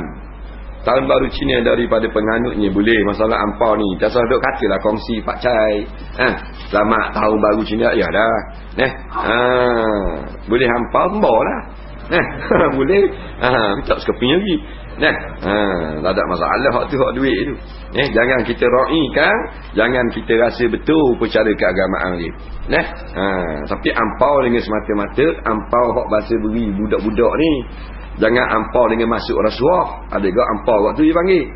Tahun Baru Cina daripada penganutnya? Boleh. Masalah angpau ni tak salah duk katalah kongsi pak cai. Selamat Tahun Baru Cina ya dah. Boleh angpau mbak lah. Boleh. Tak sekeping lagi. Tak ada masalah hak tu, hak duit tu. Jangan kita ra'ikan, jangan kita rasa betul percara keagamaan dia. Tapi ampau dengan semata-mata ampau hak bahasa beri budak-budak ni. Jangan ampau dengan masuk rasuah. Ada juga ampau waktu dia panggil.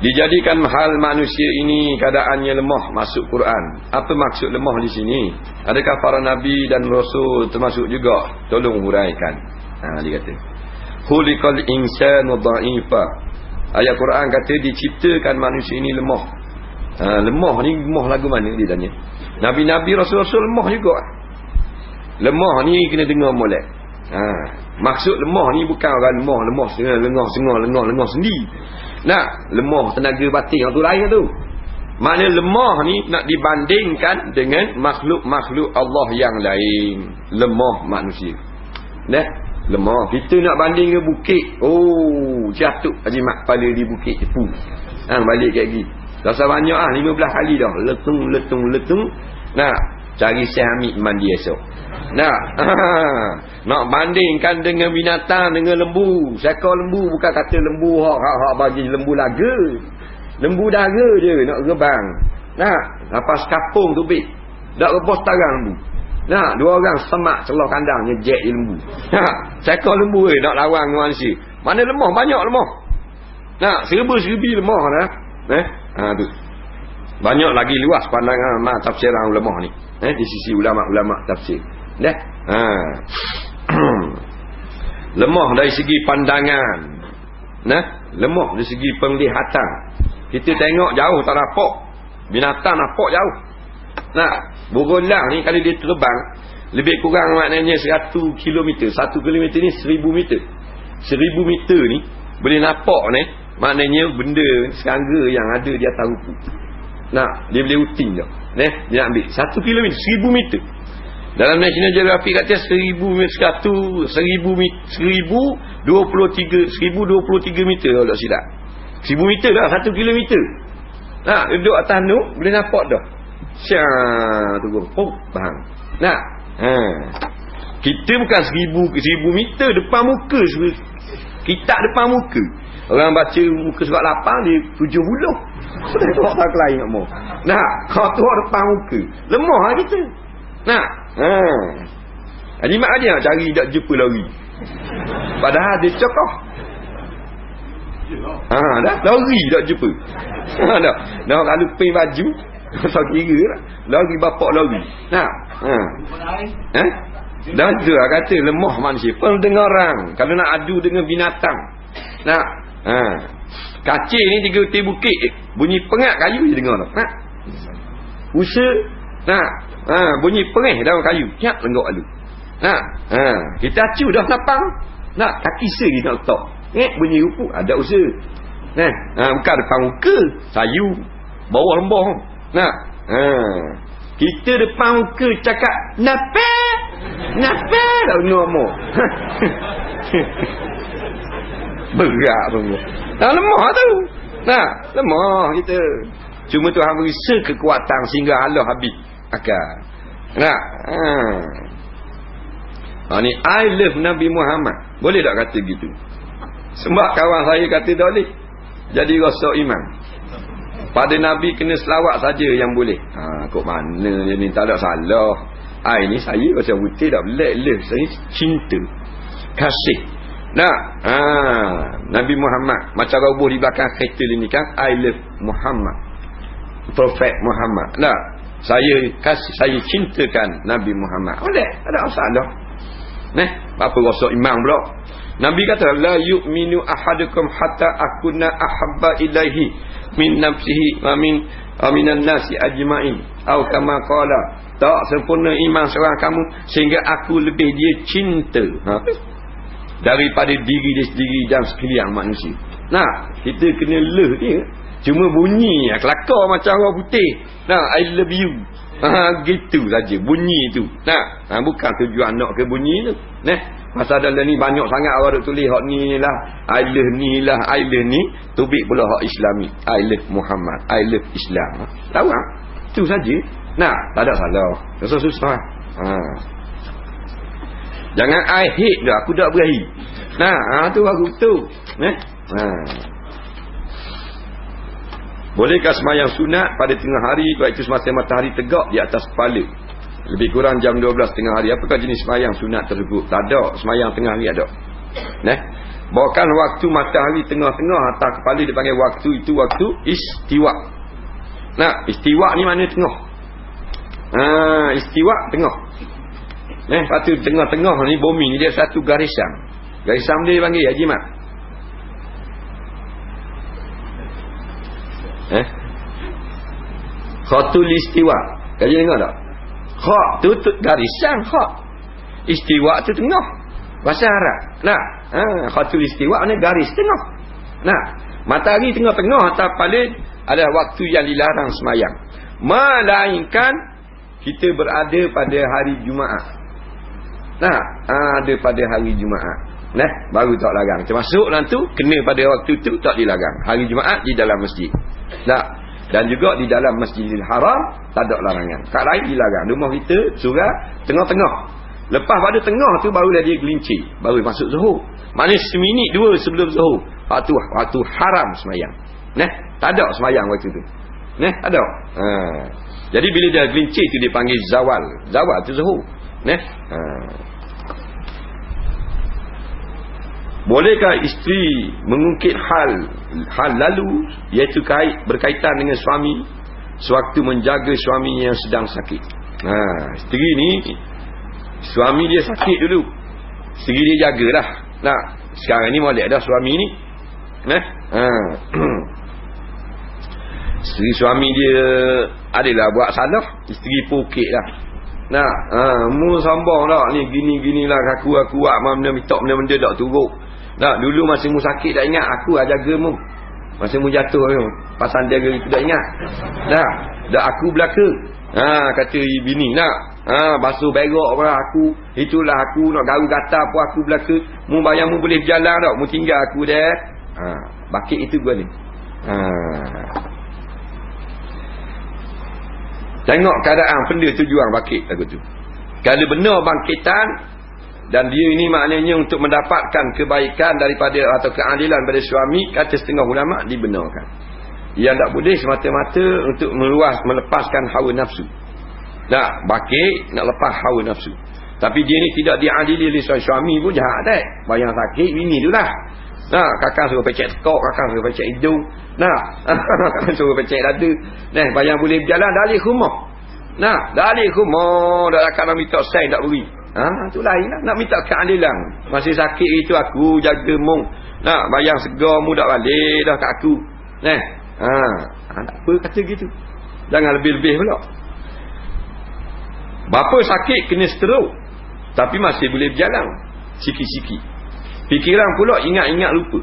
Dijadikan hal manusia ini keadaannya lemah masuk Quran. Apa maksud lemah di sini? Adakah para nabi dan rasul termasuk juga? Tolong huraikan. Dia kata, khuliqal insanu dha'ifa. Ayat Quran kata diciptakan manusia ini lemah. Lemah ni lemah lagu mana dia tanya? Nabi-nabi rasul-rasul lemah juga. Lemah ni kena dengar molek. Maksud lemah ni bukan orang lemah lengah sendi. Lemah tenaga batin tu lain tu. Makna lemah ni nak dibandingkan dengan makhluk-makhluk Allah yang lain. Lemah manusia. Lemah. Kita nak banding ke bukit. Jatuh jimat kepala di bukit Cepu. Balik kat lagi. Dah banyak 15 kali dah. Letung. Cari Syekh Hamid mandi esok. Nak bandingkan dengan binatang, dengan lembu. Seekor lembu bukan kata lembu hak bagi lembu laga. Lembu daga je nak rebang. Lepas kapung tu bik. Dak rebos tarang lembu. Dua orang semak celah kandang nyejek je lembu. Seekor lembu nak lawan dengan manusia. Mana lemah, banyak lemah. Seribu-seribu lemah dah. Tu. Banyak lagi luas pandangan tafsiran ulama ni. Di sisi ulama-ulama tafsir. Lemah dari segi pandangan. Lemah dari segi penglihatan. Kita tengok jauh tak nampak. Binatang nampak jauh. Burung ni kalau dia terbang lebih kurang maknanya 100 km. 1 km ni 1000 meter. 1000 meter ni boleh nampak ni. Maknanya benda serangga yang ada di atas rumput. Dia boleh uting dah. Dia ambil 1 km, 1000 meter. Dalam National Geographic kata 1023 meter kalau tak silap. 1000 meter dah 1 kilometer. Duduk atas tu boleh nampak dah. Turun. Bang. Kita bukan 1000 meter depan muka. Kita depan muka. Orang baca muka surat 8 dia 70. Sudah tengok tak lain nak mau. Kau tu depan muka. Lemah lah kita. Jadi mak dia nak cari tak jumpa lari. Padahal dia cokoh. Dah lari tak jumpa. Dah kalau pin baju tak kira lah. Lari bapak lari. Dah tu lah kata lemah manusia. Pendengaran. Kalau nak adu dengan binatang. Kacil ni 3 titik bukit. Bunyi pengat kayu je dengar tak? Usa. Bunyi perih dalam kayu. Siap lenggok alu. Kita acu dah lapang. Kaki seri nak letak. Bunyi rupuk. Ada usaha. Bukan depan muka. Sayu. Bawah lembah. Kita depan muka cakap napel. Tak benar mo. Berat semua. Lemah tu. Lemah kita. Cuma Tuhan beri kekuatan sehingga Allah habis akal. Ni I love Nabi Muhammad. Boleh tak kata gitu? Sebab kawan saya kata tak boleh. Jadi rasa iman. Pada Nabi kena selawat saja yang boleh. Kok mana je ni, tak ada salah. I ni saya rasa putih tak boleh. Love saya cinta. Kasih. Nabi Muhammad. Macam roboh di belakang kereta ni kan. I love Muhammad. Prophet Muhammad. Saya cintakan Nabi Muhammad. Boleh, tak ada masalah. Apa rasa iman pula? Nabi kata la yu'minu ahadukum hatta akuna ahabba ilaihi min nafsihi wa minan nasi ajma'in. Atau kama qala, tak sempurna iman seorang kamu sehingga aku lebih dia cinta daripada diri dia sendiri dan sekalian manusia. Kita kena leh dia. Cuma bunyi kelakar macam orang putih. I love you. Gitu saja bunyi tu. Bukan tujuan nak ke bunyi tu. Pasal dalam ni banyak sangat orang duk tulis hak ni lah. I love ni lah. I love ni. Tubik pula hak Islami. I love Muhammad. I love Islam. Tahu tak? Tu saja. Tak ada salah. Rasa susah. Jangan I hate dah. Aku tak berahi. Tu aku tu. Bolehkah sembahyang sunat pada tengah hari, iaitu semasa matahari tegak di atas kepala? Lebih kurang jam 12 tengah hari. Apakah jenis sembahyang sunat tersebut? Tak ada. Sembahyang tengah hari ada. Bahkan waktu matahari tengah-tengah atas kepala dia panggil waktu itu waktu istiwa. Nah, istiwa ni mana tengah. Istiwa tengah. Lepas tu tengah-tengah ni bumi ni dia satu garisan. Garisan dia panggil Haji Mat. Khatul istiwa. Kaji dengar tak? Kha tu garisan kha. Istiwa tu tengah. Bahasa Arab. Nah, khatul istiwa ni garis tengah. Nah, matahari tengah-tengah atas kepala ada waktu yang dilarang semayang. Melainkan kita berada pada hari Jumaat. Nah, ada pada hari Jumaat. Nah, baru tak larang. Termasuk dalam tu kena pada waktu tu tak dilarang. Hari Jumaat di dalam masjid. Nah, dan juga di dalam Masjidil Haram tak ada larangan. Kat lain dilarang. Rumah kita surah tengah-tengah. Lepas pada tengah tu barulah dia gelincir, baru masuk zuhur. Maknanya seminit dua sebelum zuhur. Waktu haram semayang. Nah, tak ada semayang waktu tu. Nah, ada. Jadi bila dia gelincir tu dia panggil zawal. Zawal tu zuhur. Nah. Bolehkah isteri mengungkit hal lalu, iaitu berkaitan dengan suami sewaktu menjaga suami yang sedang sakit? Isteri ni suami dia sakit dulu, isteri dia jagalah. Nah, sekarang ni molek dah suami ni. Isteri suami dia adalah buat salah, isteri pokek lah. Nah, mu sambang dah ni gini-gini lah aku buat mana minta benda-benda tak turut. Nah, dulu masa mu sakit tak ingat aku jaga mu. Masa mu jatuh tu, pasal dia itu tak ingat. Dah aku belaka. Kata bini nak. Basuh berak pula aku. Itulah aku nak garu gatal pun aku belaka. Mu bayang mu boleh berjalan tak? Mu tinggal aku dah. Bakit itu gua ni. Tengok keadaan benda tujuan bakit lagu tu. Kalau benar bangkitan dan dia ini maknanya untuk mendapatkan kebaikan daripada atau keadilan pada suami, kata setengah ulama dibenarkan. Yang tak boleh semata-mata untuk melepaskan hawa nafsu. Nah, bakit nak lepas hawa nafsu. Tapi dia ni tidak diadili oleh suami pun jahat dah. Bayang sakit bini tu lah. Nah, kakak suruh pecek tekok, kakak suruh pecek hidung. Nah, kakak suruh pecek dada. Nah, bayang boleh berjalan dari rumah. Nah, dari rumah dah akan nak minta sen tak beri. Tu lain lah. Nak minta keadilan. Masih sakit itu aku jaga mung. Nah, bayang segar mu tak balik dah kat aku. Nah, tak apa kata gitu. Jangan lebih-lebih pula. Bapa sakit kena stroke, tapi masih boleh berjalan. Sikit-sikit. Fikiran pula ingat-ingat lupa.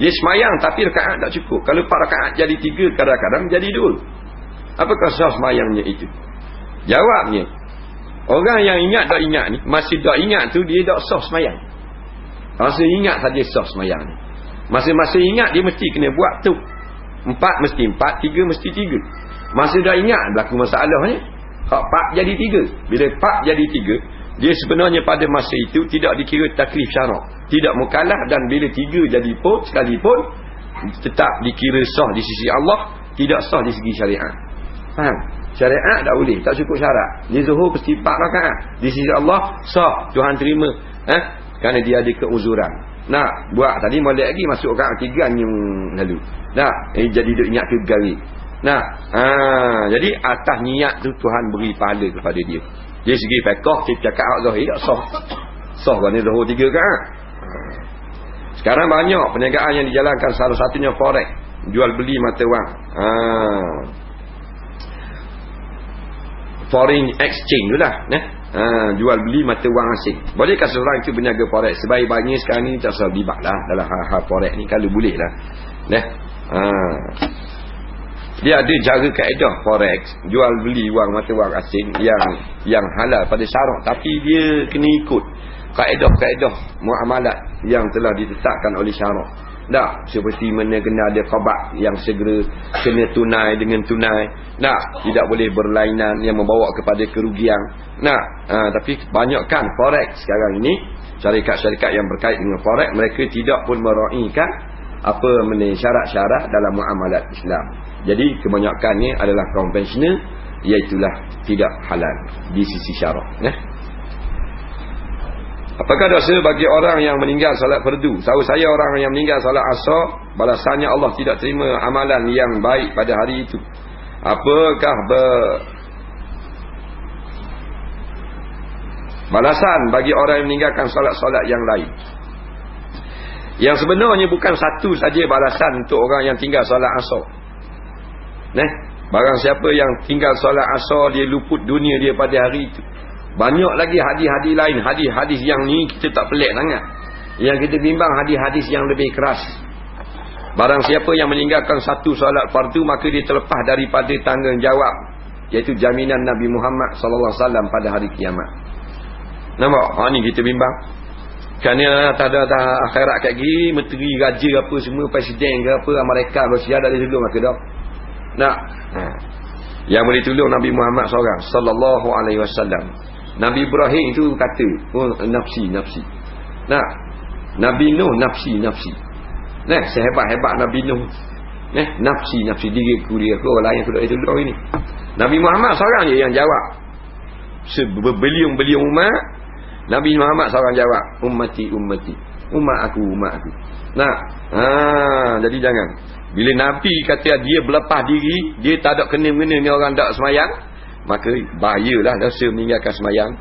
Dia semayang tapi rakaat tak cukup. Kalau 4 rakaat jadi 3, kadang-kadang jadi 2. Apakah sah semayangnya itu? Jawabnya, orang yang ingat tak ingat ni, masih tak ingat tu dia tak sah semayang. Masa ingat saja sah semayang ni. Masa-masa ingat dia mesti kena buat tu. 4 mesti 4, 3 mesti 3. Masa dah ingat berlaku masalahnya, 4 jadi 3. Bila 4 jadi 3, dia sebenarnya pada masa itu tidak dikira taklif syarak, tidak mukallaf, dan bila 3 jadi pun sekalipun tetap dikira sah di sisi Allah, tidak sah di segi syariat. Faham? Syariat tak boleh, tak cukup syarat. Di zuhur mesti 4 rakaat. Di sisi Allah sah, Tuhan terima. Kerana dia ada keuzuran. Nah, buat tadi molek lagi masuk rakaat 3 yang lalu. Nah, jadi duk ingat ke garis. Nah, jadi atas niat tu Tuhan beri pahala kepada dia. Dari segi fiqh kita cakap zahir tak sah. Sah kerana zuhur 3 rakaat. Sekarang banyak perniagaan yang dijalankan, salah satunya forex, jual beli mata wang. Foreign exchange tu lah. Jual beli mata wang asing. Bolehkah seorang itu berniaga forex? Sebaik-baiknya sekarang ni tak usah libat lah dalam hal-hal forex ni, kalau boleh lah. Dia ada cara kaedah forex, jual beli wang mata wang asing yang halal pada syarak, tapi dia kena ikut kaedah-kaedah muamalat yang telah ditetapkan oleh syarak. Tak, seperti mana kena ada khabar yang segera, kena tunai dengan tunai. Tidak boleh berlainan yang membawa kepada kerugian. Tapi kebanyakan forex sekarang ini, syarikat-syarikat yang berkait dengan forex, mereka tidak pun meraihkan apa syarat-syarat dalam muamalat Islam. Jadi kebanyakannya adalah konvensional, iaitulah tidak halal di sisi syarak. Apakah dosa bagi orang yang meninggal salat fardu? Tahu saya orang yang meninggal salat asar, balasannya Allah tidak terima amalan yang baik pada hari itu. Apakah balasan bagi orang yang meninggalkan solat-solat yang lain? Yang sebenarnya bukan satu saja balasan untuk orang yang tinggal solat asar. Barang siapa yang tinggal solat asar, dia luput dunia dia pada hari itu. Banyak lagi hadis-hadis lain. Hadis-hadis yang ni kita tak pelik sangat. Yang kita bimbang hadis-hadis yang lebih keras. Barang siapa yang meninggalkan satu solat fardu, maka dia terlepas daripada tanggungjawab, iaitu jaminan Nabi Muhammad SAW pada hari kiamat. Nampak? Ni kita bimbang. Kerana tak ada akhirat kat gini, menteri, raja apa semua, presiden ke apa, Amerika, Rusia dah tolong maka dah. Yang boleh tolong Nabi Muhammad seorang sallallahu alaihi wasallam. Nabi Ibrahim itu kata, nafsi. Nabi Nuh nafsi. Sehebat-hebat Nabi Nuh. Nafsi diriku orang lain sudah itu ini. Nabi Muhammad seorang je yang jawab. Berbeliung-beliung umat, Nabi Muhammad seorang jawab, ummati. Umat aku. Jadi jangan. Bila Nabi kata dia berlepas diri, dia tak ada kena-mena ni orang tak semayang, maka bahayalah dosa meninggalkan semayang.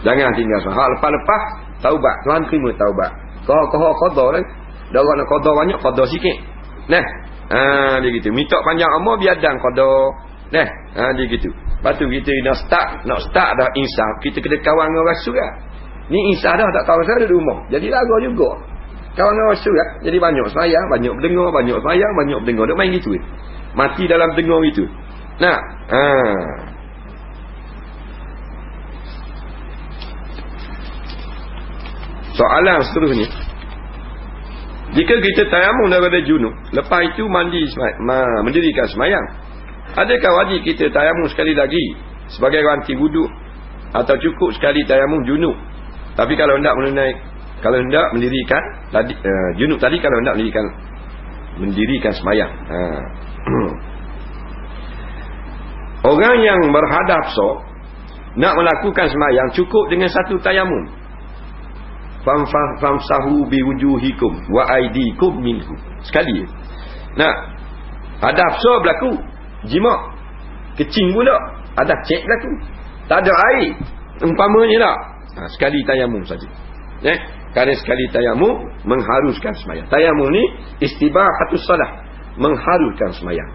Jangan tinggal semayang. Lepas-lepas taubat, Tuhan terima taubat. Kau qada lah. Dah orang nak qada banyak, qada sikit. Dia gitu. Minta panjang umur biar dan qada. Dia gitu. Lepas tu kita nak start dah insaf, kita kena kawan dengan Rasul lah. Ni insaf dah tak kawan saya ada di rumah. Jadi lagu juga. Kawan dengan Rasul lah. Jadi banyak semayang, banyak berdengar, banyak semayang, banyak berdengar. Dia main gitu. Mati dalam dengar gitu. Soalan seterusnya, jika kita tayamum daripada junub, lepas itu mendirikan semayang, adakah wajib kita tayamum sekali lagi sebagai ganti wuduk, atau cukup sekali tayamum junub? Tapi kalau hendak mendirikan junub tadi, kalau hendak mendirikan semayang. Orang yang berhadap nak melakukan semayang, cukup dengan satu tayamum. Famsahu biwujuhikum wa aidikum minhu. Sekali. Hadap berlaku jima, kecing pula, ada cek berlaku, tak ada air umpamanya tak, sekali tayamum saja. Kerana sekali tayamum mengharuskan semayang. Tayamum ni istibahatus salah, mengharuskan semayang.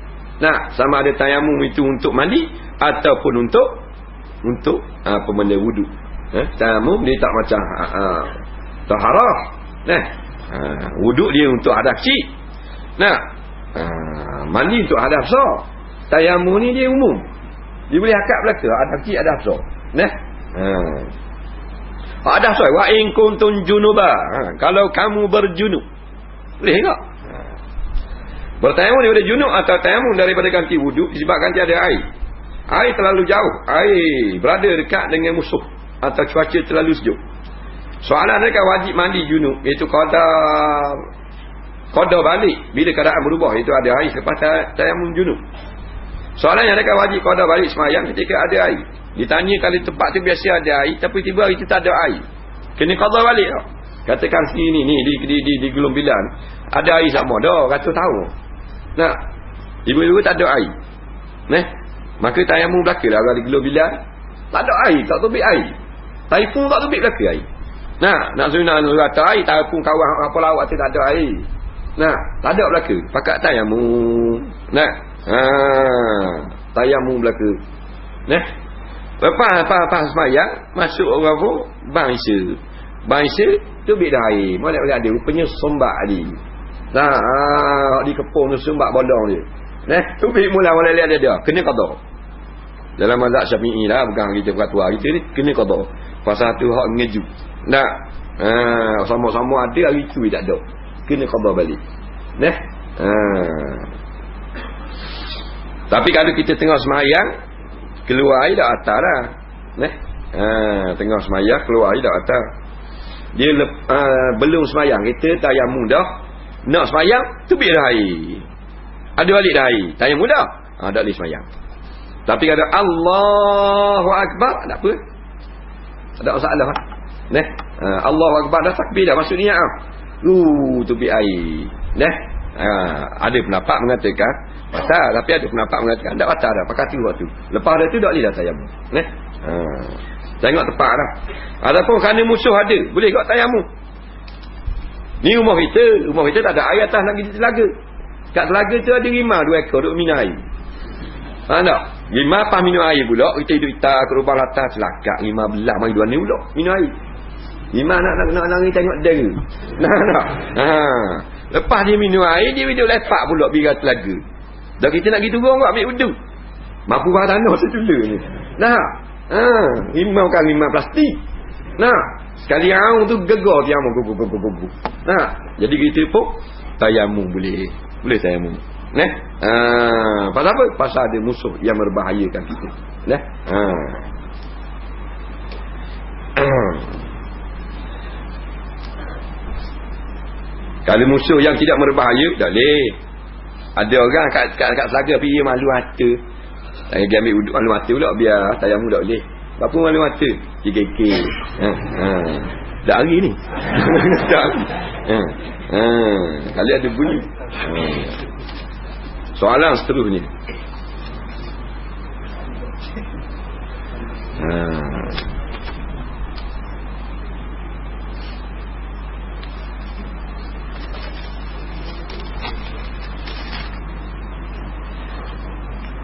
Sama ada tayamum itu untuk mandi ataupun untuk benda wuduk. Tayamum dia tak macam taharah. Wuduk dia untuk hadap kecil. Mandi untuk hadap besar. Tayamum ni dia umum. Dia boleh akad belaka, hadap kecil, hadap besar. Hadap besar, wa in kuntum junuba. Kalau kamu berjunub, boleh tak? Bertayamum daripada junub atau tayamum daripada ganti wuduk disebabkan tiada air. Air terlalu jauh, air berada dekat dengan musuh, atau cuaca terlalu sejuk. Soalan adakah wajib mandi junub, iaitu qada balik bila keadaan berubah, iaitu ada air selepas tayamum junub. Soalan yang adakah wajib qada balik semayang ketika ada air. Ditanya kalau tempat tu biasa ada air, tapi tiba hari tu tak ada air, kena qada balik tak? Katakan sini ni di Gelung Bilan ada air sama dah ratus tahun. Ibu-ibu tak ada air. Maka tayamum belaka lah. Orang di Gelung Bilan tak ada air, tak tubik air. Taipun tak tubik belaka air. Nak sunat rata air, taipun kawan apa lawak tu tak ada air. Tak ada belaka. Pakat tayamum. Tayamum belaka. Lepas semayang, masuk orang pun bangsa tubik dah air. Mana ada rupanya sombak tadi. Di kepung tu sombak bodong dia. Tubik mula lihat dia kena qada. Dalam mazhab Syafi'i lah, bukan kita peraturan kita ni, kena qada. Pasal tu hak ngeju. Sama-sama ada hari tu tak ada, kena qada balik. Tapi kalau kita tengah semayang, keluar air dah atas lah. Tengah semayang keluar air dah atas. Dia belum semayang, kita tayamum dah, nak semayang tubik dah air, ada balik dah air, tayamum dah, tak boleh semayang. Tapi kalau Allahu Akbar, tak apa, Tak ada masalah. Nah, Allahu Akbar dah takbir dah masuk niat. Tupi air. Nah. Ada pendapat mengatakan batal, tapi ada pendapat mengatakan tak batal dah, pakai tu waktu. Lepas dah tu tak boleh dah tayamum. Nah. Tengok tepat dah. Adapun kerana musuh ada, boleh kau tayamum. Ni rumah kita tak ada air atas nak pergi telaga. Kat telaga tu ada rimau 2 ekor duk minum air. Tak? Rimau pas minum air pula, kita hidup kita ke lubang atas celakak rimau belah mari 2 ni pula minum air. Rimau nak lari tengok dera. Nak. Lepas dia minum air, dia hidup lepak pula pergi telaga. Dah kita nak pergi turun kau ambil wudu. Mampu bah tanah setula ni. Nah. Rimau kan rimau plastik. Nah. Sekali aung tu gegar dia gugu. Nah. Jadi kita pun tayamum boleh. Boleh tayamum. Nah. Pasal apa? Pasal ada musuh yang membahayakan kita. Nah. Kalau musuh yang tidak berbahaya, tak boleh. Ada orang kat Telaga pergi malu mata. Dia ambil wuduk malu mata pula, biar tayamum tak boleh. Apa malu mata? KKK. Dah hari ni. Dah hari. Kali ada bunyi. Soalan seterusnya.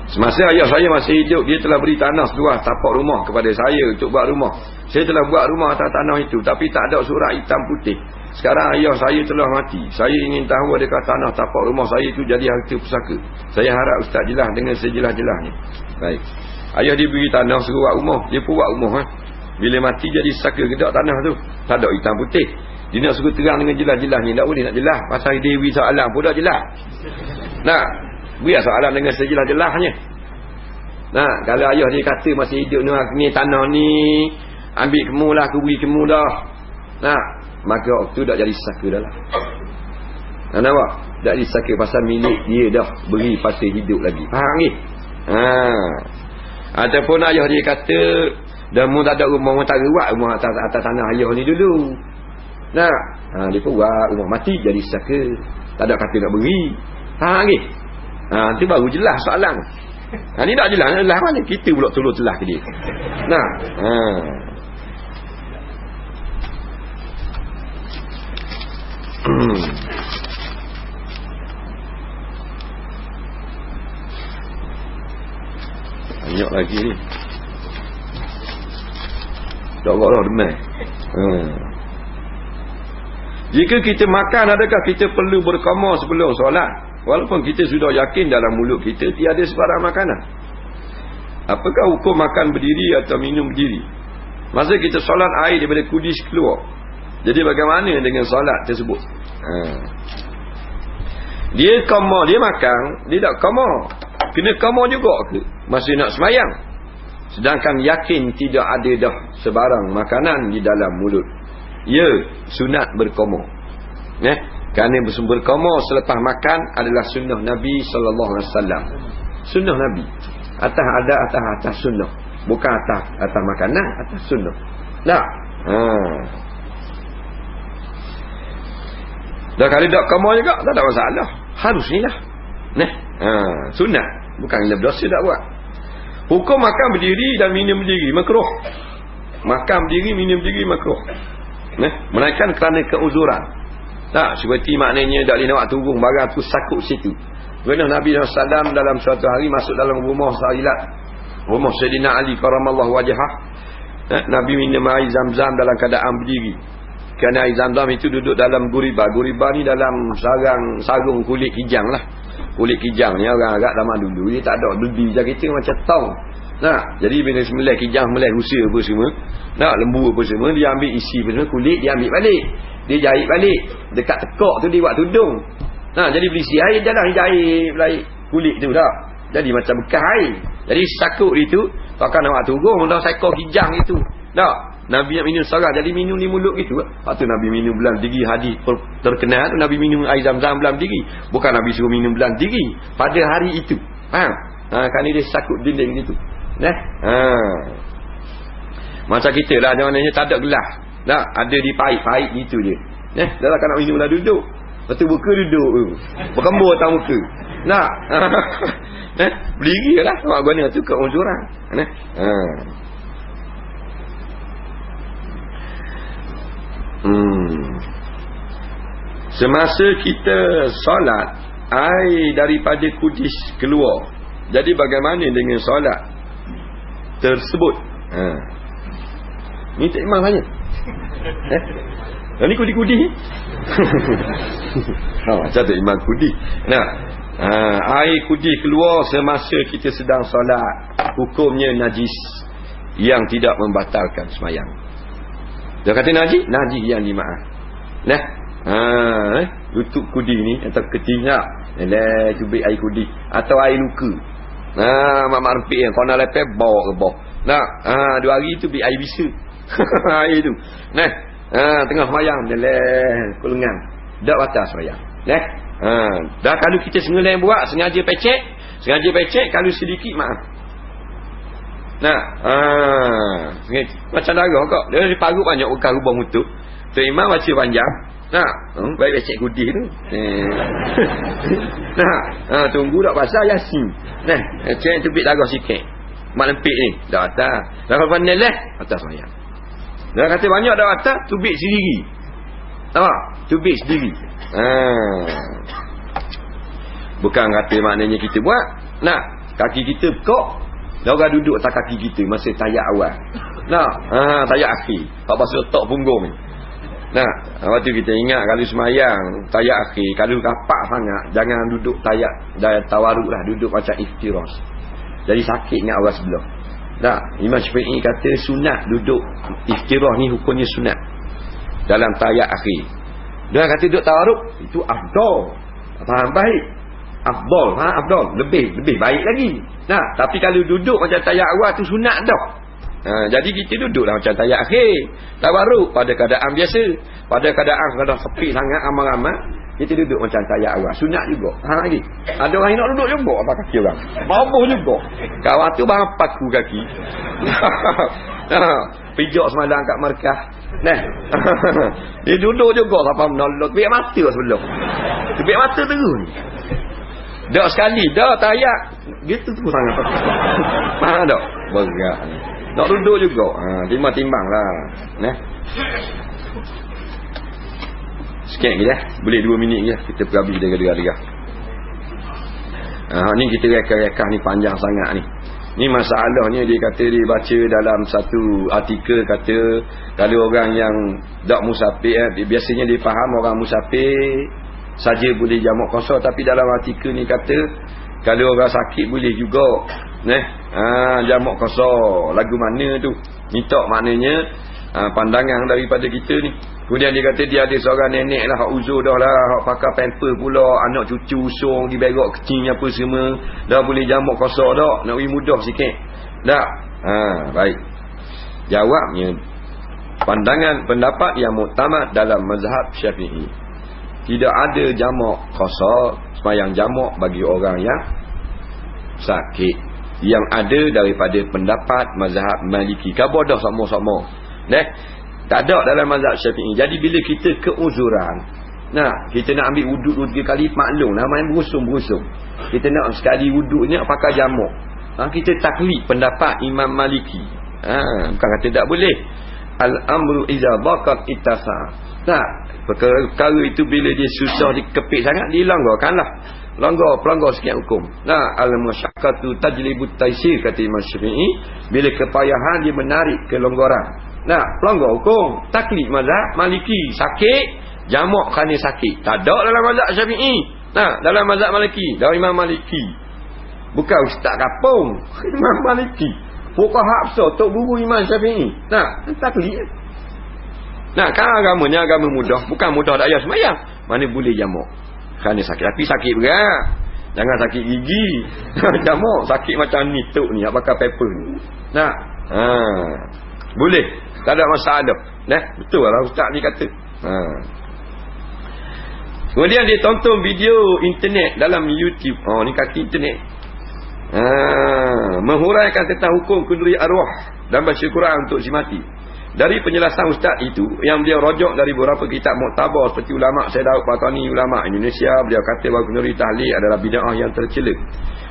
Semasa ayah saya masih hidup, dia telah beri tanah seluas tapak rumah kepada saya untuk buat rumah. Saya telah buat rumah atas tanah itu, tapi tak ada surat hitam putih. Sekarang ayah saya telah mati. Saya ingin tahu adakah tanah tapak rumah saya itu jadi harta pusaka. Saya harap Ustaz jelas dengan sejelas-jelasnya. Baik. Ayah dia beri tanah suruh buat rumah. Dia pun buat rumah. Bila mati jadi saka gedak tanah tu. Tak ada hitam putih. Dia nak suruh terang dengan jelas-jelasnya. Tak boleh nak jelas. Pasal dia beri soalan pun tak jelas. Nah. Biar soalan dengan sejelas-jelasnya. Nah, kalau ayah dia kata masih hidup ni tanah ni ambil kemu lah, aku beri kemu dah. Nah, maka waktu tak jadi saka dah lah. Nampak? Tak jadi saka pasal milik dia dah beri pasal hidup lagi. Faham ni? Ataupun ayah dia kata dah mu tak ada rumah, mu tak buat rumah atas tanah ayah ni dulu. Nah, dia pun buat rumah mati jadi saka. Tak ada kata nak beri. Faham ni? Itu baru jelas soalan. Ni tak jelas mana kita pula tolong jelas ke dia. Nah. Banyak lagi ni. InsyaAllah demai. Jika kita makan, adakah kita perlu berqamar sebelum solat? Walaupun kita sudah yakin dalam mulut kita tiada sebarang makanan. Apakah hukum makan berdiri atau minum berdiri? Masa kita solat, air daripada kudis keluar. Jadi bagaimana dengan solat tersebut? Dia qamar, dia makan, dia tak qamar. Kena qamar juga ke? Masih nak semayang. Sedangkan yakin tidak ada dah sebarang makanan di dalam mulut. Ya, sunat berqamar. Kerana berqamar selepas makan adalah sunnah Nabi sallallahu alaihi wasallam. Sunnah Nabi. Atas sunnah. Bukan atas makanan, atas sunnah. Tak. Dah kali tak qamar juga tak ada masalah. Harusnya lah. Sunnah. Bukan lebih dosa tak buat. Hukum makan berdiri dan minum berdiri makruh. Makan berdiri, minum berdiri makruh. Melainkan kerana keuzuran. Tak, seperti maknanya tak boleh nak turun barang tu sakut situ. Kerana Nabi SAW dalam suatu hari masuk dalam rumah Sa'ilat, rumah Sayyidina Ali karamallahu wajhah. Nabi minum air Zam-Zam dalam keadaan berdiri. Kerana air Zam-Zam itu duduk dalam guriba. Guriba ni dalam sarung kulit kijang lah. Kulit kijang ni orang agak lama dulu. Dia tak ada berdiri je kita macam tong. Nah, jadi bila semulai kijang, semulai rusa apa semua, nak lembu apa semua, dia ambil isi apa semua, kulit dia ambil balik. Dia jahit balik. Dekat tekak tu dia buat tudung. Nah, jadi berisi air je lah dia jahit balik kulit tu dah. Jadi macam bekas air. Jadi sakut itu, takkan nak turun dah sekor kijang itu. Dah. Nabi yang minum sarah, jadi minum di mulut gitu. Lepas tu Nabi minum belah diri, hadis terkenal tu Nabi minum air Zam-Zam belah diri. Bukan Nabi suruh minum belah diri pada hari itu. Faham? Kan dia sakut dinding gitu. Macam kita lah, maknanya tak ada gelas. Nah, ada di pahit-pahit gitu je. Dah lah kan nak minum lah duduk. Lepas tu buka duduk. Berkembur atas muka. Nah. Berdiri lah. Mak guna tu keunjuran. Semasa kita solat, air daripada kudis keluar. Jadi bagaimana dengan solat tersebut? Ni tak imam tanya. Ni kudi-kudi. Macam tu imam kudi. Nah, air kudi keluar semasa kita sedang solat, hukumnya najis yang tidak membatalkan sembahyang. Dia kata najis yang dimaaf. Nah, lutut kudi ni atau ketingak, cubit air kudi atau air luka. Mak rempik yang kau nak lepeh bawa ke bawah. Nah, 2 hari tu bi air bisa. Air tu. Nah, tengah sembahyang kulengan. Tak batal sembahyang. Nah. Dah kalau kita sengaja pecek, kalau sedikit maaf. Nah, macam darah kok. Dia diparut banyak bukan rubah mutu. Tu imam baca panjang. Nah, baik pecek kudih tu. Nah, tunggu tak pasal Yasin. Nah, cek tubik darah sikit. Mak lempik ni dah batal. Dah kalau pandai atas sembahyang. Dah kata banyak dah batal, tubik sendiri. Nampak? Tubik sendiri. Bukan kata maknanya kita buat. Nah, kaki kita bekok, dah orang duduk atas kaki kita masa tayak awal. Nah, tayak akhir. Tak pasal letak punggung ni. Nah, waktu kita ingat kalau semayang tayak akhir, kalau rapat sangat, jangan duduk tayak dah tawaruk lah, duduk macam iftiras. Jadi sakit dengan orang sebelah. Nah, Imam Syafi'i kata sunat duduk iftirah ni hukumnya sunat dalam tayak akhir. Dia kata duduk tawaruk itu afdal. Faham baik? Afdal, lebih baik lagi. Nah, tapi kalau duduk macam tayak awal tu sunat dah. Jadi kita duduklah macam tayak akhir. Tawaruk pada keadaan biasa. Pada keadaan kalau sepi sangat ramai-ramai, kita duduk macam tayak awal. Sunat juga. Lagi. Ada orang yang nak duduk juga apa kaki orang. Babuh juga. Kawan tu bang paku kaki. Pijak semalam kat markah. Nah. Dia duduk juga sampai menolok. Biar mata sebelum. Biar mata terus. Dak sekali dah tayak. Gitu tu sangat. Faham tak? Berat. Nak duduk juga. Timbang-timbang lah. Nah. Sikit lagi dah. Boleh 2 minit je. Kita pergi dega-dega. Ni kita reka-reka ni panjang sangat ni. Ni masalahnya dia kata dia baca dalam satu artikel kata kalau orang yang tak musafir biasanya dia faham orang musafir saja boleh jamak qasar, tapi dalam artikel ni kata kalau orang sakit boleh juga. Jamak qasar. Lagu mana tu? Minta maknanya pandangan daripada kita ni. Kemudian dia kata dia ada seorang nenek lah hak uzur dah lah, hak pakai pamper pula, anak cucu usung di berak kecil apa semua, dah boleh jamak qasar dak, nak bagi mudah sikit. Tak. Baik. Jawabnya pandangan pendapat yang muktamad dalam mazhab Syafi'i. Tidak ada jamak qasar, sembahyang jamak bagi orang yang sakit. Yang ada daripada pendapat mazhab Maliki. Khabar dah sama-sama. Tak ada dalam mazhab Syafi'i. Jadi bila kita keuzuran, kita nak ambil wuduk 3 kali, maklum lah main berusung-berusung. Kita nak sekali wuduk ni nak pakai jamak. Kita taklid pendapat Imam Maliki. Bukan kata tak boleh. Al-amru iza baqat ittasa. Perkara itu bila dia susah dikepit sangat, dilanggarkanlah. Pelanggar sekian hukum. Al-masyaqqatu tajlibut taysir kata Imam Syafi'i. Bila kepayahan dia menarik kelonggaran. Pelanggar hukum. Taklid mazhab Maliki. Sakit, jamak kerana sakit. Tak ada dalam mazhab Syafi'i. Dalam mazhab Maliki. Dari Imam Maliki. Bukan ustaz kapung. Imam Maliki. Fuqaha besar, tok guru Imam Syafi'i. Taklid. Kan agama ni agama mudah. Bukan mudah tak payah sembahyang. Mana boleh jamak kerana sakit. Tapi sakit berat. Jangan sakit gigi. Jamak sakit macam ni tok ni, pakai paper ni. Boleh. Tak ada masalah. Betul lah ustaz ni kata. Kemudian dia tonton video internet dalam YouTube. Ni kaki internet. Menghuraikan tentang hukum kenduri arwah dan baca Quran untuk si mati. Dari penjelasan ustaz itu yang beliau rojok dari beberapa kitab muktabar seperti ulama Syed Daud Fatani, ulama Indonesia, beliau kata bahawa kenduri tahlil adalah bid'ah yang tercela.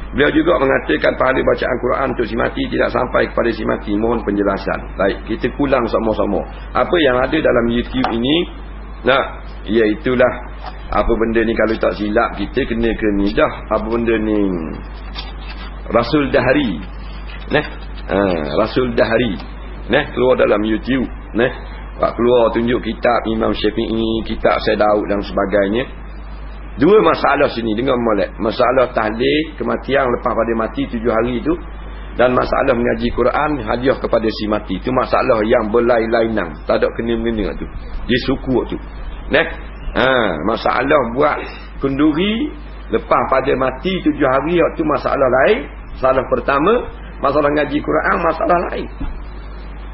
Beliau juga mengatakan pahala bacaan Quran untuk si mati tidak sampai kepada si mati. Mohon penjelasan. Baik, kita pulang sama-sama. Apa yang ada dalam YouTube ini, iaitulah apa benda ni, kalau tak silap kita kena ke ni dah. Apa benda ni? Rasul Dahri. Rasul Dahri. Keluar dalam YouTube. Pak keluar tunjuk kitab Imam Syafi'i, kitab Syed Daud dan sebagainya. Dua masalah sini, dengar molek. Masalah tahlil kematian lepas pada mati 7 hari itu, dan masalah mengaji Quran hadiah kepada si mati. Itu masalah yang berlain-lainan, tak ada kena-mengena tu. Dia suku tu. Masalah buat kenduri lepas pada mati 7 hari itu masalah lain. Masalah pertama, masalah ngaji Quran masalah lain.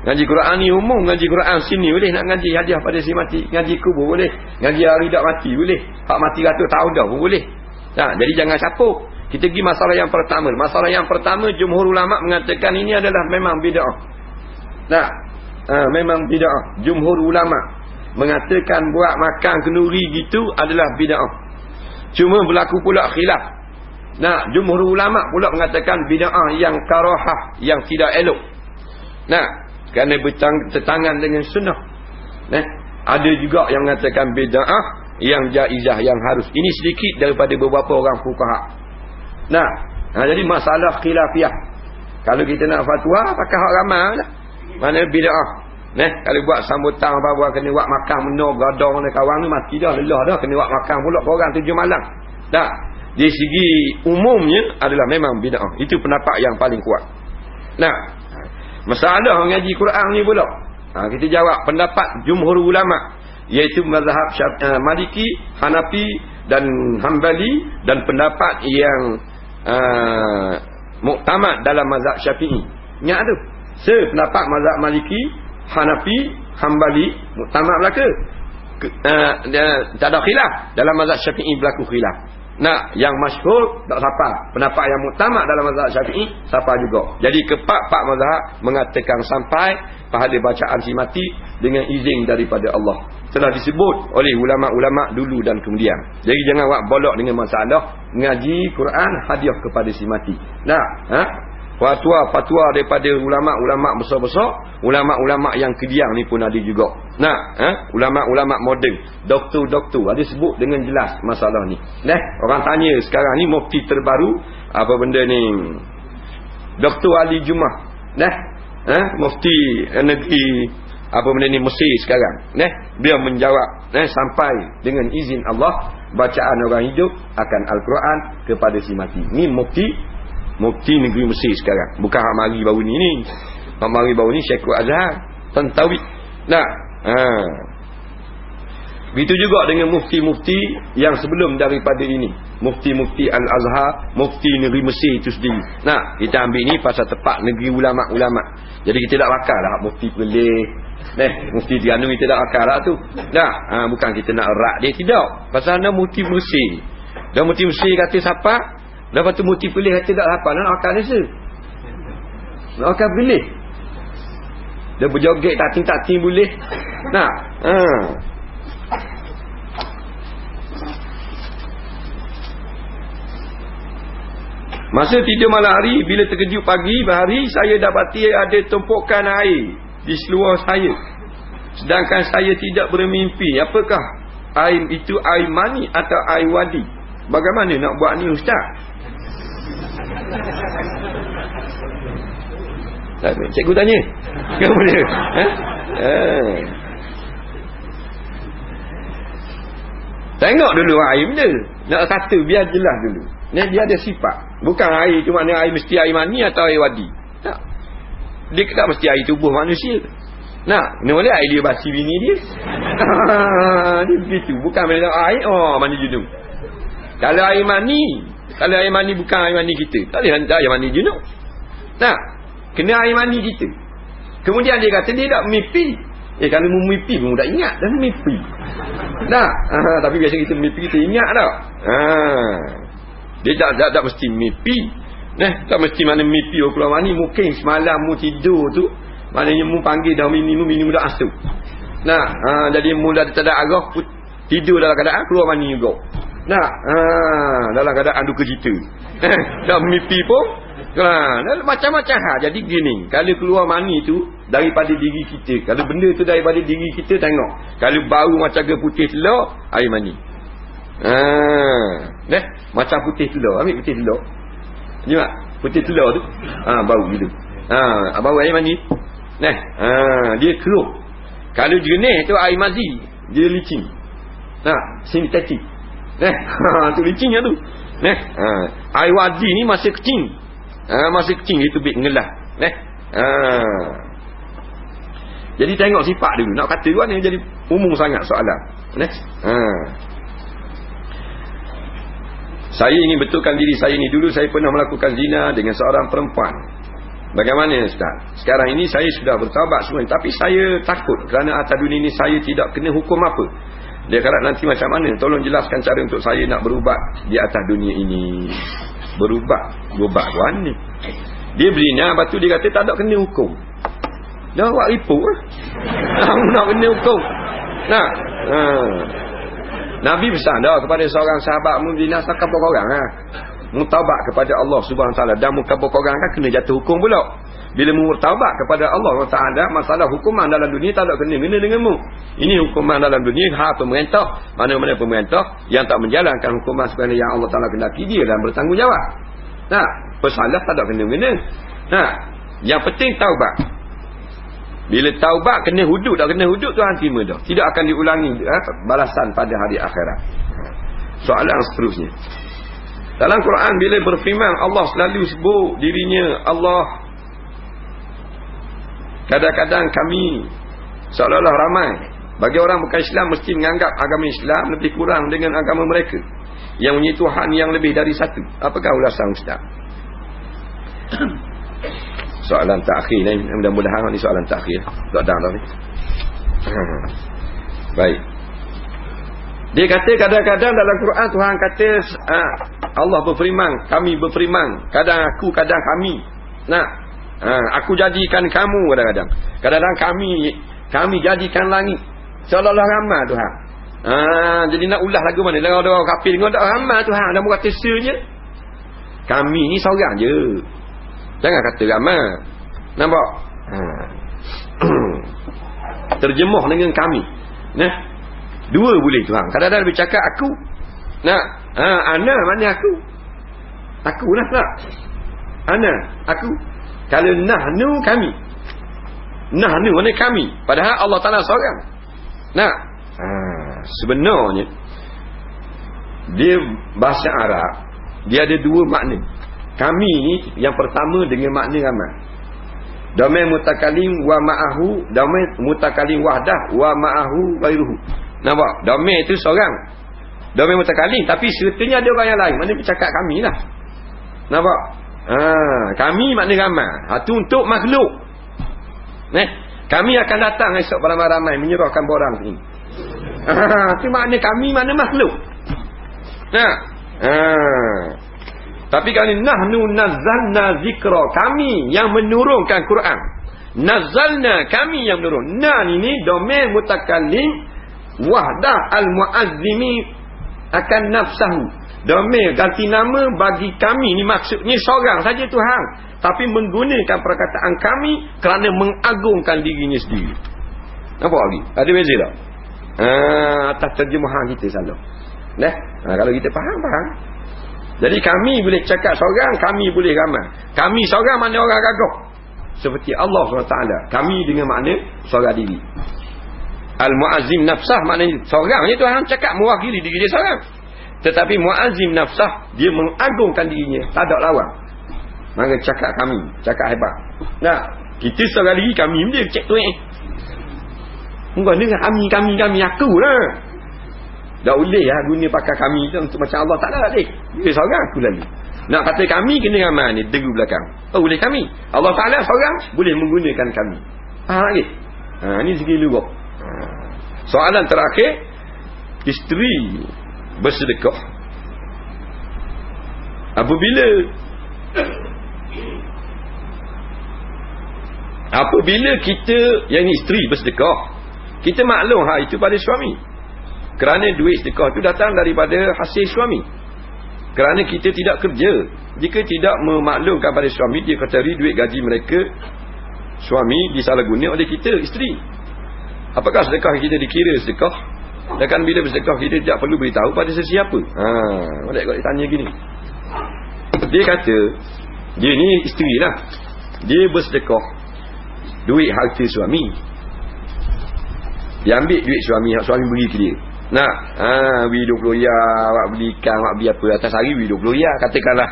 Ngaji Quran ni umum, ngaji Quran sini boleh, nak ngaji hadiah pada si mati, ngaji kubur boleh, ngaji hari dak mati boleh, hak mati ratus tahun dah pun boleh. Jadi jangan capuk. Kita pergi masalah yang pertama. Masalah yang pertama, jumhur ulama mengatakan ini adalah memang bid'ah. Memang bid'ah. Jumhur ulama mengatakan buat makan kenduri gitu adalah bid'ah. Cuma berlaku pula khilaf. Jumhur ulama pula mengatakan bid'ah yang karahah, yang tidak elok. Kerana bertentangan dengan sunnah. Ada juga yang mengatakan bid'ah yang jaizah, yang harus. Ini sedikit daripada beberapa orang fuqaha. Jadi masalah khilafiyah. Kalau kita nak fatwa, pakai hak ramai lah. Mana bid'ah. Kalau buat sambutan apa-apa, kena buat makan menor gadang dengan kawan ni, mati dah, lelah dah. Kena buat makan pula korang 7 malam. Dari segi umumnya adalah memang bid'ah. Itu pendapat yang paling kuat. Masalah mengaji Quran ni pula, kita jawab pendapat jumhur ulama, iaitu mazhab Maliki, Hanafi dan Hanbali, dan pendapat yang muktamad dalam mazhab Syafi'i. Ingat tu, pendapat mazhab Maliki, Hanafi, Hanbali muktamad belaka. Tak ada khilaf. Dalam mazhab Syafi'i berlaku khilaf. Yang masyhur tak siapa. Pendapat yang muktamad dalam mazhab Syafi'i siapa juga. Jadi keempat mazhab mengatakan sampai pahala bacaan si mati dengan izin daripada Allah. Telah disebut oleh ulama-ulama dulu dan kemudian. Jadi jangan buat bolok dengan masalah ngaji Quran hadiah kepada si mati. Fatwa daripada ulama-ulama besar-besar, ulama-ulama yang kediang ni pun ada juga. Ulama-ulama moden, doktor-doktor ada sebut dengan jelas masalah ni. Orang tanya sekarang ni mufti terbaru apa benda ni, Dr. Ali Jummah. Mufti negeri apa benda ni Mesir sekarang. Dia menjawab sampai dengan izin Allah bacaan orang hidup akan Al-Quran kepada si mati. Ni mufti negeri Mesir sekarang. Bukan hak mari baru ni. Hak mari baru ni Syekhul Azhar Tantawi. Begitu juga dengan mufti-mufti yang sebelum daripada ini. Mufti-mufti Al-Azhar, mufti negeri Mesir itu sendiri. Kita ambil ni pasal tepat negeri ulama-ulama. Jadi kita tak bakal lah mufti Perlis, mufti Terengganu kita tak bakal lah tu. Bukan kita nak erat dia, tidak. Pasal ada mufti Mesir. Dan mufti Mesir kata siapa? Lepas tu mufti Perlis kata tak apa, nak akal rasa. Nak akal boleh. Dia berjoget tak-ting boleh. Masa tidur malam hari, bila terkejut pagi bahari, saya dapati ada tumpukan air di seluar saya. Sedangkan saya tidak bermimpi. Apakah air itu, air mani atau air wadi? Bagaimana nak buat ni ustaz? Cikgu tanya. Kemudian tengok dulu air benda. Nak kata biar jelas dulu. Dia ada sifat. Bukan air tu makna air mesti air mani atau air wadi. Tak. Dia tak mesti air tubuh manusia. Ni boleh air dia basi bini dia. Dia begitu. Bukan mana air mani junub. Kalau air mani bukan air mani kita. Tak boleh hantar air mani junub. Kena air mani kita. Kemudian dia kata dia tak mimpi. Kalau mimpi pun tak ingat dah mimpi. Tapi biasa kita mimpi kita ingat tak. Dia tak mesti mimpi. Tak mesti mana mimpi keluar mani. Mungkin semalam mu tidur tu, maknanya mu panggil dah minum dah asuh. Jadi mu dah tak ada arah, tidur dalam keadaan keluar mani juga. Dalam keadaan duka cita. Dah mimpi pun macam-macam hal. Jadi gini, kalau keluar mani tu daripada diri kita, kalau benda tu daripada diri kita, tengok. Kalau bau macam ke putih telur, air mani. Macam putih telur, ambil putih telur. Nampak? Putih telur tu bau gitu. Bau air mani. Dia keruh. Kalau jernih tu air mazi, dia licin. Sintetik. Tu licinnya tu. Air wazi ni masih kecil. Masih kecil itu bit ngelah. Jadi tengok sifat dulu. Nak kata kan ni jadi umum sangat soalan. Saya ingin betulkan diri saya ni. Dulu saya pernah melakukan zina dengan seorang perempuan. Bagaimana Ustaz? Sekarang ini saya sudah bertaubat semua, tapi saya takut kerana atas dunia ini saya tidak kena hukum apa. Dia kata nanti macam mana? Tolong jelaskan cara untuk saya nak berubat di atas dunia ini. Berubat tuan ni. Dia berzina, lepas tu dia kata tak ada kena hukum. Dah buat ripuk nak kena hukum. Nabi pesan dah kepada seorang sahabat, mu zina sakabur orang mutaubat kepada Allah Subhanahu taala, dan mukabur orang kan kena jatuh hukum pula. Bila mu bertaubat kepada Allah Taala, masalah hukuman dalam dunia tak ada kena denganmu. Ini hukuman dalam dunia hak pemerintah. Mana-mana pemerintah yang tak menjalankan hukuman sebenarnya yang Allah Taala kendaki, dia dan bertanggungjawab. Pesalah tak ada kena. Yang penting taubat. Bila taubat kena hudud, tak kena hudud, Tuhan terima dah. Tidak akan diulangi balasan pada hari akhirat. Soalan seterusnya. Dalam Quran bila berfirman, Allah selalu sebut dirinya Allah. Kadang-kadang kami seolah-olah ramai. Bagi orang bukan Islam mesti menganggap agama Islam lebih kurang dengan agama mereka yang punya Tuhan yang lebih dari satu. Apakah ulasan Ustaz? Soalan takhir ni, mudah-mudahan ni soalan takhir. Tak ada dah ni. Baik. Dia kata kadang-kadang dalam Quran Tuhan kata Allah berfirman, kami berfirman, kadang aku, kadang kami. Aku jadikan kamu kadang-kadang. Kadang-kadang kami jadikan langit. Seolah-olah ramai Tuhan. Jadi nak ulah lagu mana? Kalau orang kafir dengan tak ramai Tuhan, dah buat tesanya. Kami ni seorang je. Jangan kata ramai. Nampak? Terjemah dengan kami. Dua boleh Tuhan. Kadang-kadang dia bercakap aku. Ana mana aku? Aku nak. Ana aku. Kalau nahnu kami. Nahnu mana kami? Padahal Allah Taala seorang. Sebenarnya dia bahasa Arab, dia ada dua makna. Kami ni yang pertama dengan makna ramai. Dhamir mutakalim wa ma'ahu, dhamir mutakalim wahdah wa ma'ahu ghairuhu. Nampak? Dhamir itu seorang. Dhamir mutakalim tapi sertanya ada orang yang lain. Mana bercakap kami lah. Nampak? Kami makna ramai. Itu untuk makhluk. Kami akan datang esok ramai-ramai menyerahkan borang ini. Itu makna kami, makna makhluk. Tapi kalau nahnu nazzalna zikra, kami yang menurunkan Quran. Nazzalna, kami yang menurun. Ini dhamir mutakallim wahdah al-muazzimi akan nafsahu. Dhamir ganti nama bagi kami ni maksudnya seorang saja Tuhan, tapi menggunakan perkataan kami kerana mengagungkan dirinya sendiri. Nampak lagi? Ada beza tak? Atas terjemahan kita salah. Kalau kita faham. Jadi kami boleh cakap seorang, kami boleh ramai. Kami seorang mana orang gagah. Seperti Allah SWT. Kami dengan makna seorang diri. Al-mu'azzim nafsah maknanya seorang je Tuhan cakap mewakili diri dia seorang. Tetapi mu'azzim nafsah, dia mengagungkan dirinya, tak ada lawan. Maka cakap kami, cakap hebat. Kita seorang diri kami dia cek tu Bukan dengan kami aku lah. Tak boleh lah guna pakai kami tu untuk macam Allah tak ada adik. Dia seorang aku lalu. Nak kata kami kena ramai ni, deru belakang. Boleh kami. Allah Ta'ala seorang boleh menggunakan kami. Lagi. Ni segi luar. Soalan terakhir, isteri bersedekah. Apabila Apabila kita, yang ini isteri bersedekah, kita maklum itu pada suami. Kerana duit sedekah itu datang daripada hasil suami. Kerana kita tidak kerja. Jika tidak memaklumkan pada suami, dia katakan duit gaji mereka, suami disalahguna oleh kita, isteri. Apakah sedekah kita dikira sedekah? Dan kan bila bersedekah kita tidak perlu beritahu pada sesiapa. Boleh kau tanya gini. Dia kata, dia ni isteri lah, dia bersedekah duit harta suami. Dia ambil duit suami beri ke dia. Nak, beri 20 riyal, awak beli ikan, awak beli apa, atas hari beri 20 riyal, katakanlah.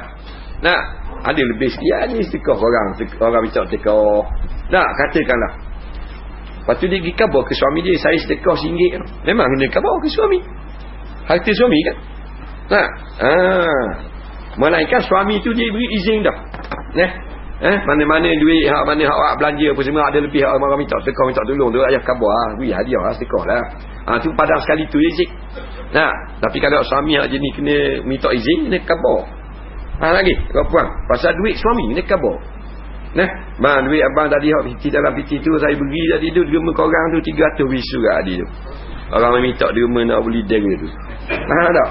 Nak, ada lebih sekian ni sedekah orang minta sedekah. Nak, katakanlah. Lepas tu dia pergi khabar ke suami dia, saya sedekah RM1. Memang kena khabar ke suami. Harta suami kan. Nak, melainkan suami tu dia beri izin dah. Mana-mana duit mana awak belanja apa semua ada lebih, orang minta sedekah, minta tolong tu ayah khabar, beri hadiah sedekah lah. Tu padang sekali tu izin. Nah, tapi kalau suami aja ni kena minta izin, kena khabar. Lagi puan, pasal duit suami kena khabar. Bang, duit abang tadi hak piti dalam piti tu saya beri tadi tu derma korang tu 300 bisu kat adik tu. Orang minta derma nak beli deng tu. Tak.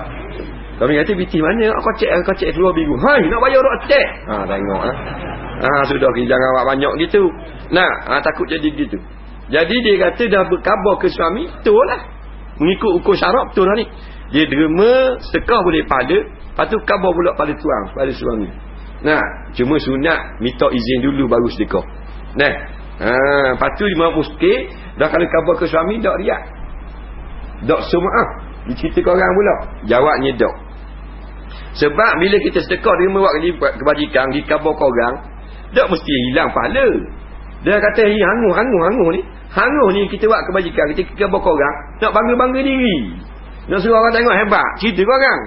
Kami kata piti mana? Kau cek keluar minggu. Hai, nak bayar tak cek? Tengok sudah jangan awak banyak gitu. Takut jadi gitu. Jadi dia kata dah berkhabar ke suami, betul lah. Mengikut ukur syarat betul lah ni. Dia derma sedekah boleh pada, lepas tu khabar pula pada tuang, pada suami. Cuma sunat minta izin dulu baru sedekah. Lepas tu Imam Muskil dah kalau khabar ke suami dak riak. Dak sum'ah. Diceritakan orang pula. Jawabnya dak. Sebab bila kita sedekah dia buat kebajikan, di khabar ke orang, dak mesti hilang pahala. Dia kata hangu ni. Hangu ni kita buat kebajikan, kita khabar ke orang, nak bangga-bangga diri. Nak suruh orang tengok hebat, cerita ke orang.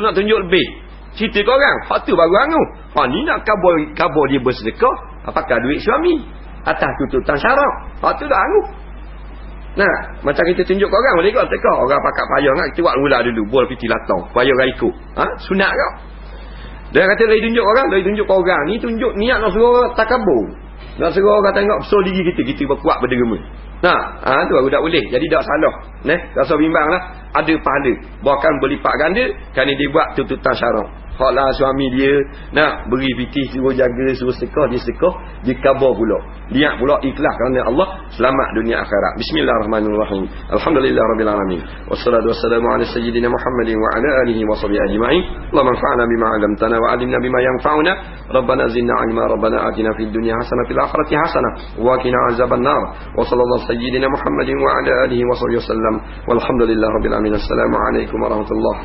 Nak tunjuk lebih. Cerita ke orang, hak tu baru hangu. Ni nak khabar dia bersedekah, apakah duit suami atas tuntutan syarak. Hak tu dah hangu. Macam kita tunjuk ke orang, boleh kau sedekah. Orang pakat payah nak kita buat mula dulu, bol piti latang, payah orang ikut. Sunat kau. Dia kata lagi tunjuk orang, lagi tunjuk ke orang. Ni tunjuk niat nak suruh takabur. Nak suruh orang tengok besar diri kita berkuat berderma. Tu baru tak boleh. Jadi tak salah. Rasa bimbang lah. Ada pahala. Bahkan berlipat ganda kerana dia buat tuntutan syarak. Haklah suami dia nak beri piti, suruh jaga, suruh sedekah, dia sedekah, dia khabar pula. Niat pula ikhlas kerana Allah, selamat dunia akhirat. Bismillahirrahmanirrahim. Alhamdulillahirabbil alamin. Wassalatu wassalamu ala sayyidina Muhammadin wa ala alihi wa sahbihi ajma'in. Allahumma anfa'na bima 'allamtana wa 'allimna bima yanfa'una. Rabbana zidna 'ilma, Rabbana atina fid dunya hasanah fil akhirati hasanah wa qina 'adzaban nar. Wa sallallahu sayyidina Muhammadin wa ala alihi wa sahbihi wasallam. Walhamdulillahirabbil alamin. Assalamu alaikum warahmatullahi